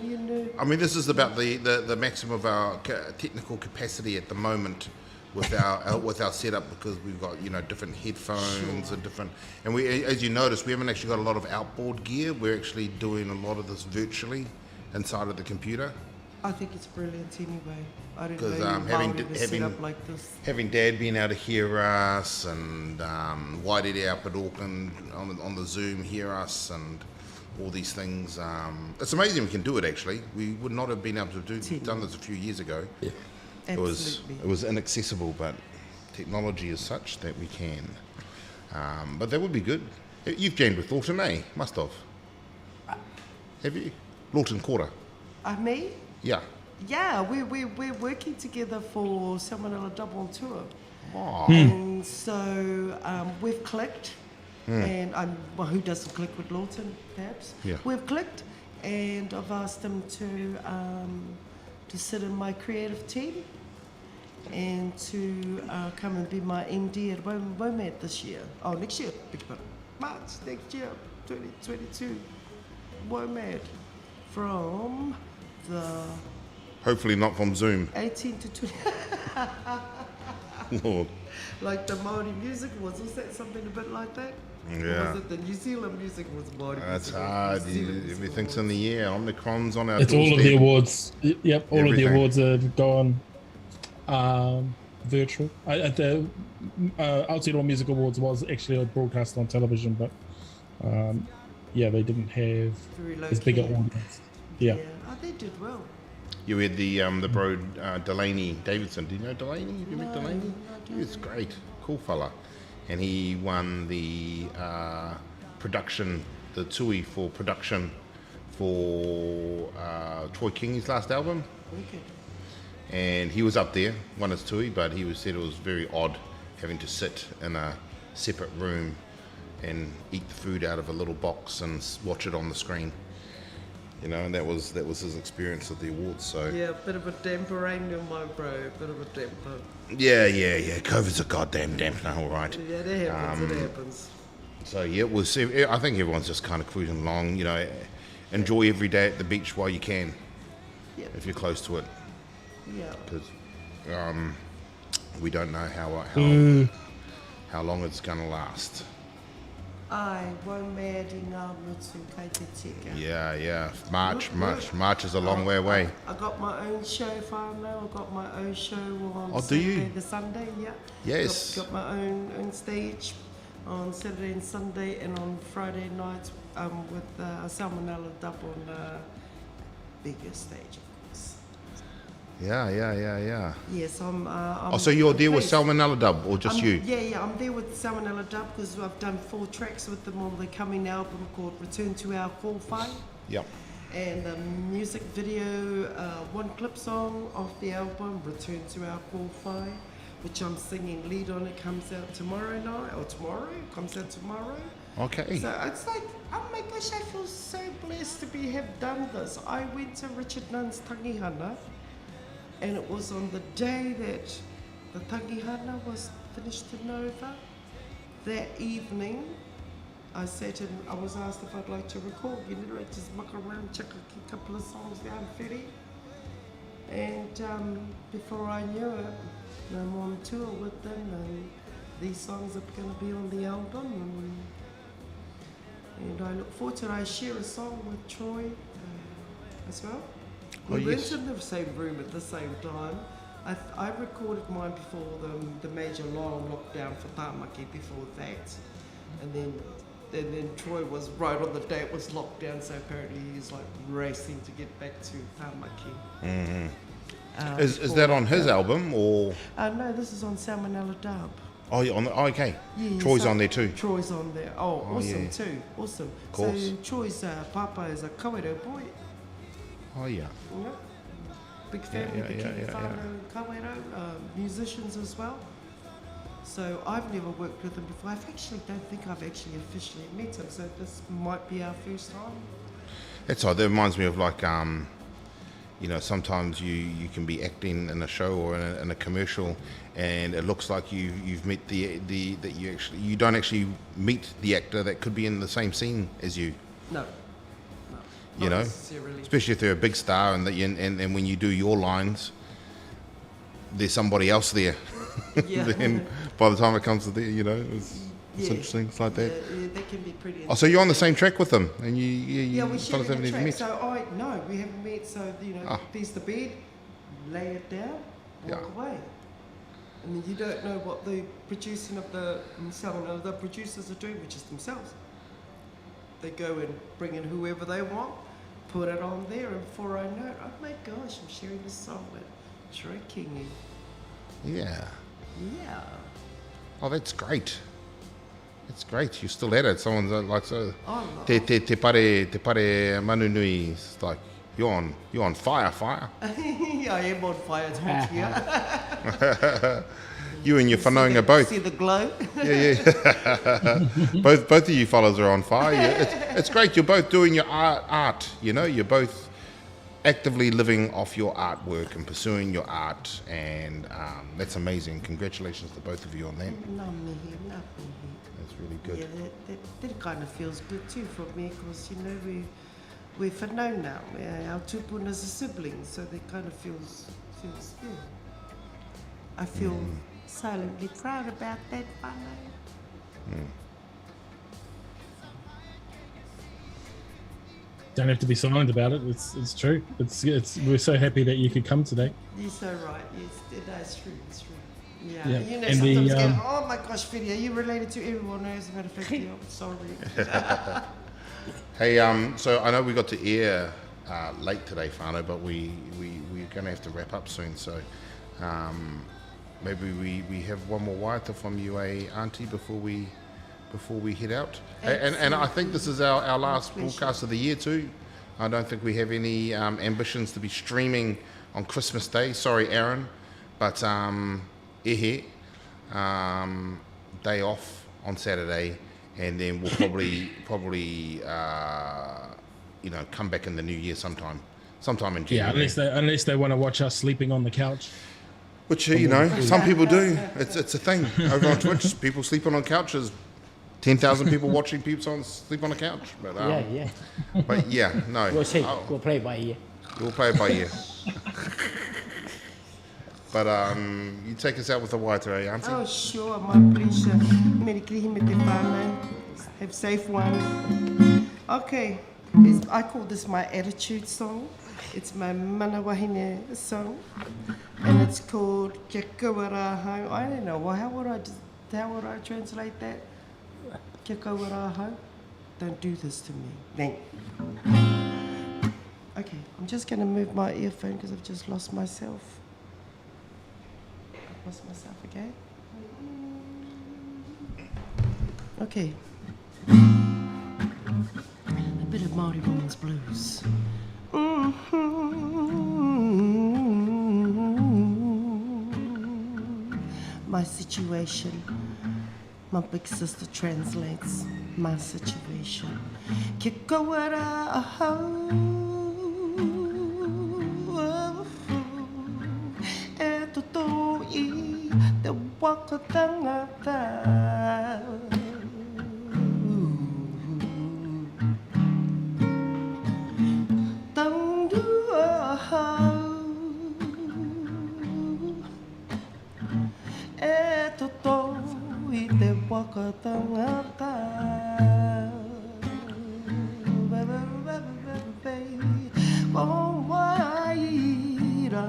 I mean, this is about the maximum of our technical capacity at the moment with our setup, because we've got different headphones and different, and we, as you notice, we haven't actually got a lot of outboard gear. We're actually doing a lot of this virtually inside of the computer. I think it's brilliant anyway. I don't Because know set up like this. having Dad being able to hear us, and Wairere up at Auckland on the Zoom hear us, and all these things. It's amazing we can do it. Actually, we would not have been able to done this a few years ago. Yeah. It was inaccessible, but technology is such that we can. But that would be good. You've jammed with Lawton, eh? Must have. Have you? Lawton Kora. Me? Yeah. Yeah, we're working together for Salmonella Double on Tour. Oh. And so we've clicked, and who doesn't click with Lawton, perhaps? Yeah. We've clicked, and I've asked him to sit in my creative team and to come and be my MD at WOMAD this year. Oh, next year, March next year, 2022, WOMAD, from the... Hopefully not from Zoom. 18 to 20. Lord. Like the Māori Music Awards, was that something a bit like that? Yeah. Or was it the New Zealand Music Awards? That's hard. Everything's in the air. Omicron's on our It's all of the awards. Yep, all Everything. of the awards have gone virtual. The Aotearoa Music Awards was actually broadcast on television, but they didn't have Very low as big an key. audience. Yeah. Oh, they did well. You had the bro Delaney Davidson. Do you know Delaney? Have you met No, Delaney? I He's great, cool fella, and he won the production, the tui for production for Troy King's last album. Okay. And he was up there, won his tui, but he said it was very odd having to sit in a separate room and eat the food out of a little box and watch it on the screen. You know, and that was his experience at the awards. So Yeah, a bit of a damper, ain't you, my bro? A bit of a damper. yeah. COVID's a goddamn dampener, all right. Yeah, that happens. It happens. So yeah, it was. I think everyone's just kind of cruising along. You know, enjoy every day at the beach while you can, Yep. if you're close to it, Yeah. because we don't know how long it's gonna last. Ai, wau mea ri ngā mutu kei te tika. Yeah. March is a long way away. I got my own show whānau. I got my own show on Oh, do you? Saturday the Sunday, yeah. Yes. Got my own stage on Saturday and Sunday, and on Friday nights with Salmonella Dub on bigger stage, of course. Yeah. Yes, I'm So you're there with pleased. Salmonella Dub, or just you? Yeah, I'm there with Salmonella Dub because I've done 4 tracks with them on the coming album called Return to Our Kōwhai. Yep. And the music video, one clip song of the album, Return to Our Kōwhai, which I'm singing lead on. It comes out tomorrow night, or tomorrow, it comes out tomorrow. Okay. So it's like, oh my gosh, I feel so blessed to have done this. I went to Richard Nunn's tangihana, and it was on the day that the tangihana was finished in Nova. That evening, I sat and I was asked if I'd like to record, you know, like just muck around, check a couple of songs down Ferry. And before I knew it, I'm on tour with them, and these songs are going to be on the album. And I look forward to it. I share a song with Troy as well. We weren't in the same room at the same time. I recorded mine before the major long lockdown for Tāmaki before that. And then Troy was right on the day it was lockdown, so apparently he's like racing to get back to Tāmaki. Is that on his album or? No, this is on Salmonella Dub. Oh, yeah, okay. Yeah, Troy's so on there too. Troy's on there. Oh, awesome yeah. too. Awesome. Course. So Troy's papa is a Korero boy. Oh yeah. Yeah. Big family, yeah. Korero, musicians as well. So I've never worked with him before. Don't think I've actually officially met him. So this might be our first time. That's odd. That reminds me of like, you know, sometimes you can be acting in a show or in a commercial, and it looks like you've met that you don't actually meet the actor that could be in the same scene as you. No. You Not know, necessarily. especially if they're a big star, and and when you do your lines, there's somebody else there. Yeah. Then by the time it comes to there, you know, it's Yeah. interesting. It's like that. Yeah, that can be pretty. Oh, so you're on the same track with them, and Yeah, we share fellas the haven't even track. met. So no, we haven't met. So you know, there's the bed, lay it down, walk away, and then you don't know what the producing of the the producers are doing, which is themselves. They go and bring in whoever they want, put it on there, and before I know it, oh my gosh, I'm sharing a song with Troy King. Yeah. Yeah. Oh, that's great. That's great. You're still at it. Someone's like so. Oh, no. Te pare manu nui. It's like you're on fire. Yeah, I am on fire. It's hot here. You and your whanaunga both. See the glow? Yeah. both of you fellas are on fire. It's great. You're both doing your art. You know, you're both actively living off your artwork and pursuing your art, and that's amazing. Congratulations to both of you on that. That's really good. Yeah, that kind of feels good too for me, because you know we're whanaunga. Our tupunas are siblings, so that kind of feels yeah. I feel silently proud about that whānau. Don't have to be silent about it. It's true. We're so happy that you could come today. You're so right. Yes, that's true. It's true. Yeah. Yeah. You know, And sometimes the, go, oh my gosh, Fiddy, are you related to everyone? As a matter of fact, yeah, I'm sorry. Hey, so I know we got to air late today, whānau, but we're going to have to wrap up soon. So maybe we have one more waiata from you, Auntie, before we head out. And I think this is our last broadcast of the year too. I don't think we have any ambitions to be streaming on Christmas Day. Sorry, Aaron, but day off on Saturday, and then we'll probably come back in the new year sometime in January. Yeah, unless they want to watch us sleeping on the couch. Which some people do. It's a thing over on Twitch. People sleeping on couches. 10,000 people watching people sleep on a couch. But, yeah. But yeah, no. We'll see. We'll play it by ear. We'll play it by ear. But you take us out with the waiter, Auntie? Oh, sure, my pleasure. Merry Christmas, whānau. Have safe ones. Okay, I call this my attitude song. It's my manawahine song. And it's called Kia kawarahau. I don't know, how would I translate that? Kia kawarahau. Don't do this to me. Thank you. Okay, I'm just going to move my earphone because I've just lost myself. Again. Okay. A bit of Māori Woman's Blues. My situation. My big sister translates my situation. Kia kawarahau. Te waka tangata Tangduahau E toto I te waka tangata Ko waira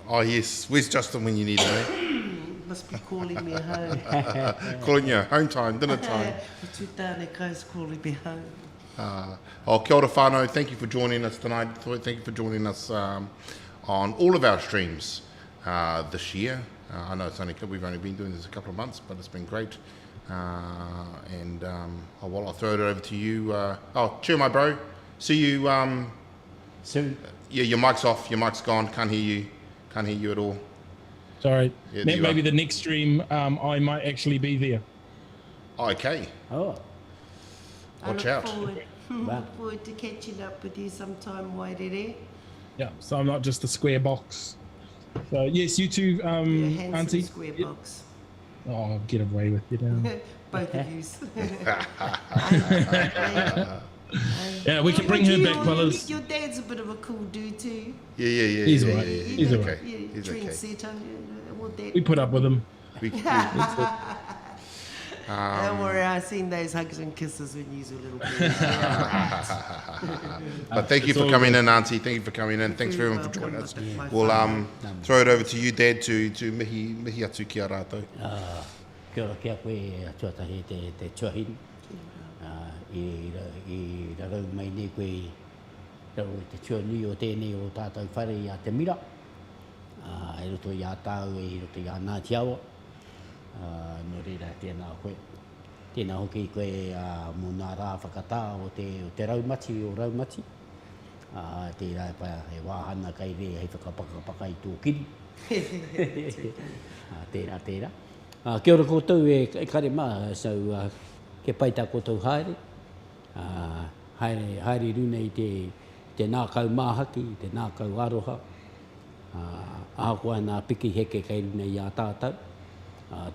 Oh, yes. Where's Justin when you need him, eh? Must be calling me home. Calling you home time, dinner time. Tū tāne kai's calling me home. Kia ora whānau, thank you for joining us tonight. Thank you for joining us on all of our streams this year. I know we've only been doing this a couple of months, but it's been great. I'll throw it over to you. Cheer, my bro. See you soon. Yeah, your mic's off. Your mic's gone. Can't hear you. Can't hear you at all. Sorry. Yeah, Maybe the next stream, I might actually be there. Oh, okay. Oh. Watch I out. look forward to catching up with you sometime, Wairere. Yeah, so I'm not just a square box. So yes, you too, You're a handsome Auntie. square box. Oh, I'll get away with you now. Both of you. Yeah, we can bring her back, fellas. Your dad's a bit of a cool dude too. Yeah. He's yeah, alright. yeah, He's yeah. alright. Okay. He's okay. Trendsetter. We put up with him. Don't worry, I've seen those hugs and kisses when you were little boys. But thank you for coming in, Auntie. Thank you for coming in. Thanks for everyone for joining us. We'll throw it over to you, Dad, to mihi atu ki a rātou. Kia ora kia koe tuatahi te tuahini. I rarau mai nei koe rau te tuanui o tēnei o tātou whare i a Te Mira. E roto i a tāu, e roto i a Ngāti Awa. No reira tēnā koe. Tēnā hoki koe mō nā rā whakatā o te raumati o raumati. Tērā e paia he wāhana kai re hei whakapaka i tō kiri. Tērā. Kia ora koutou e kare mā, ke pai tā koutou haere. Haere runa i te nākau māhaki, te nākau aroha. Ahakoa nā piki heke kai runa i a tātou.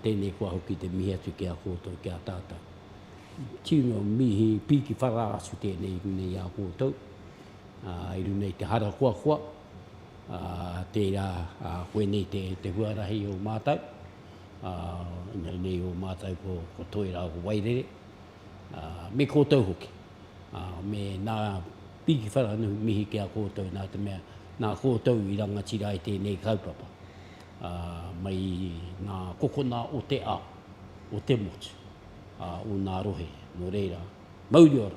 Tēnei kua hoki te mihi atu ki a koutou ki a tātou. Tino mihi piki whara asu tēnei runa i a koutou. I runa i te hara kua. Tērā koe nei te huarahi o mātou. Nei o mātou ko toira o Wairere. Me koutou hoki. Me nā piki whara mihi ki a koutou nā te mea nā koutou i rangatira i tēnei kaupapa. Mai nā kokona o te ao, o te motu, o nā rohe, no reira. Mauri ora.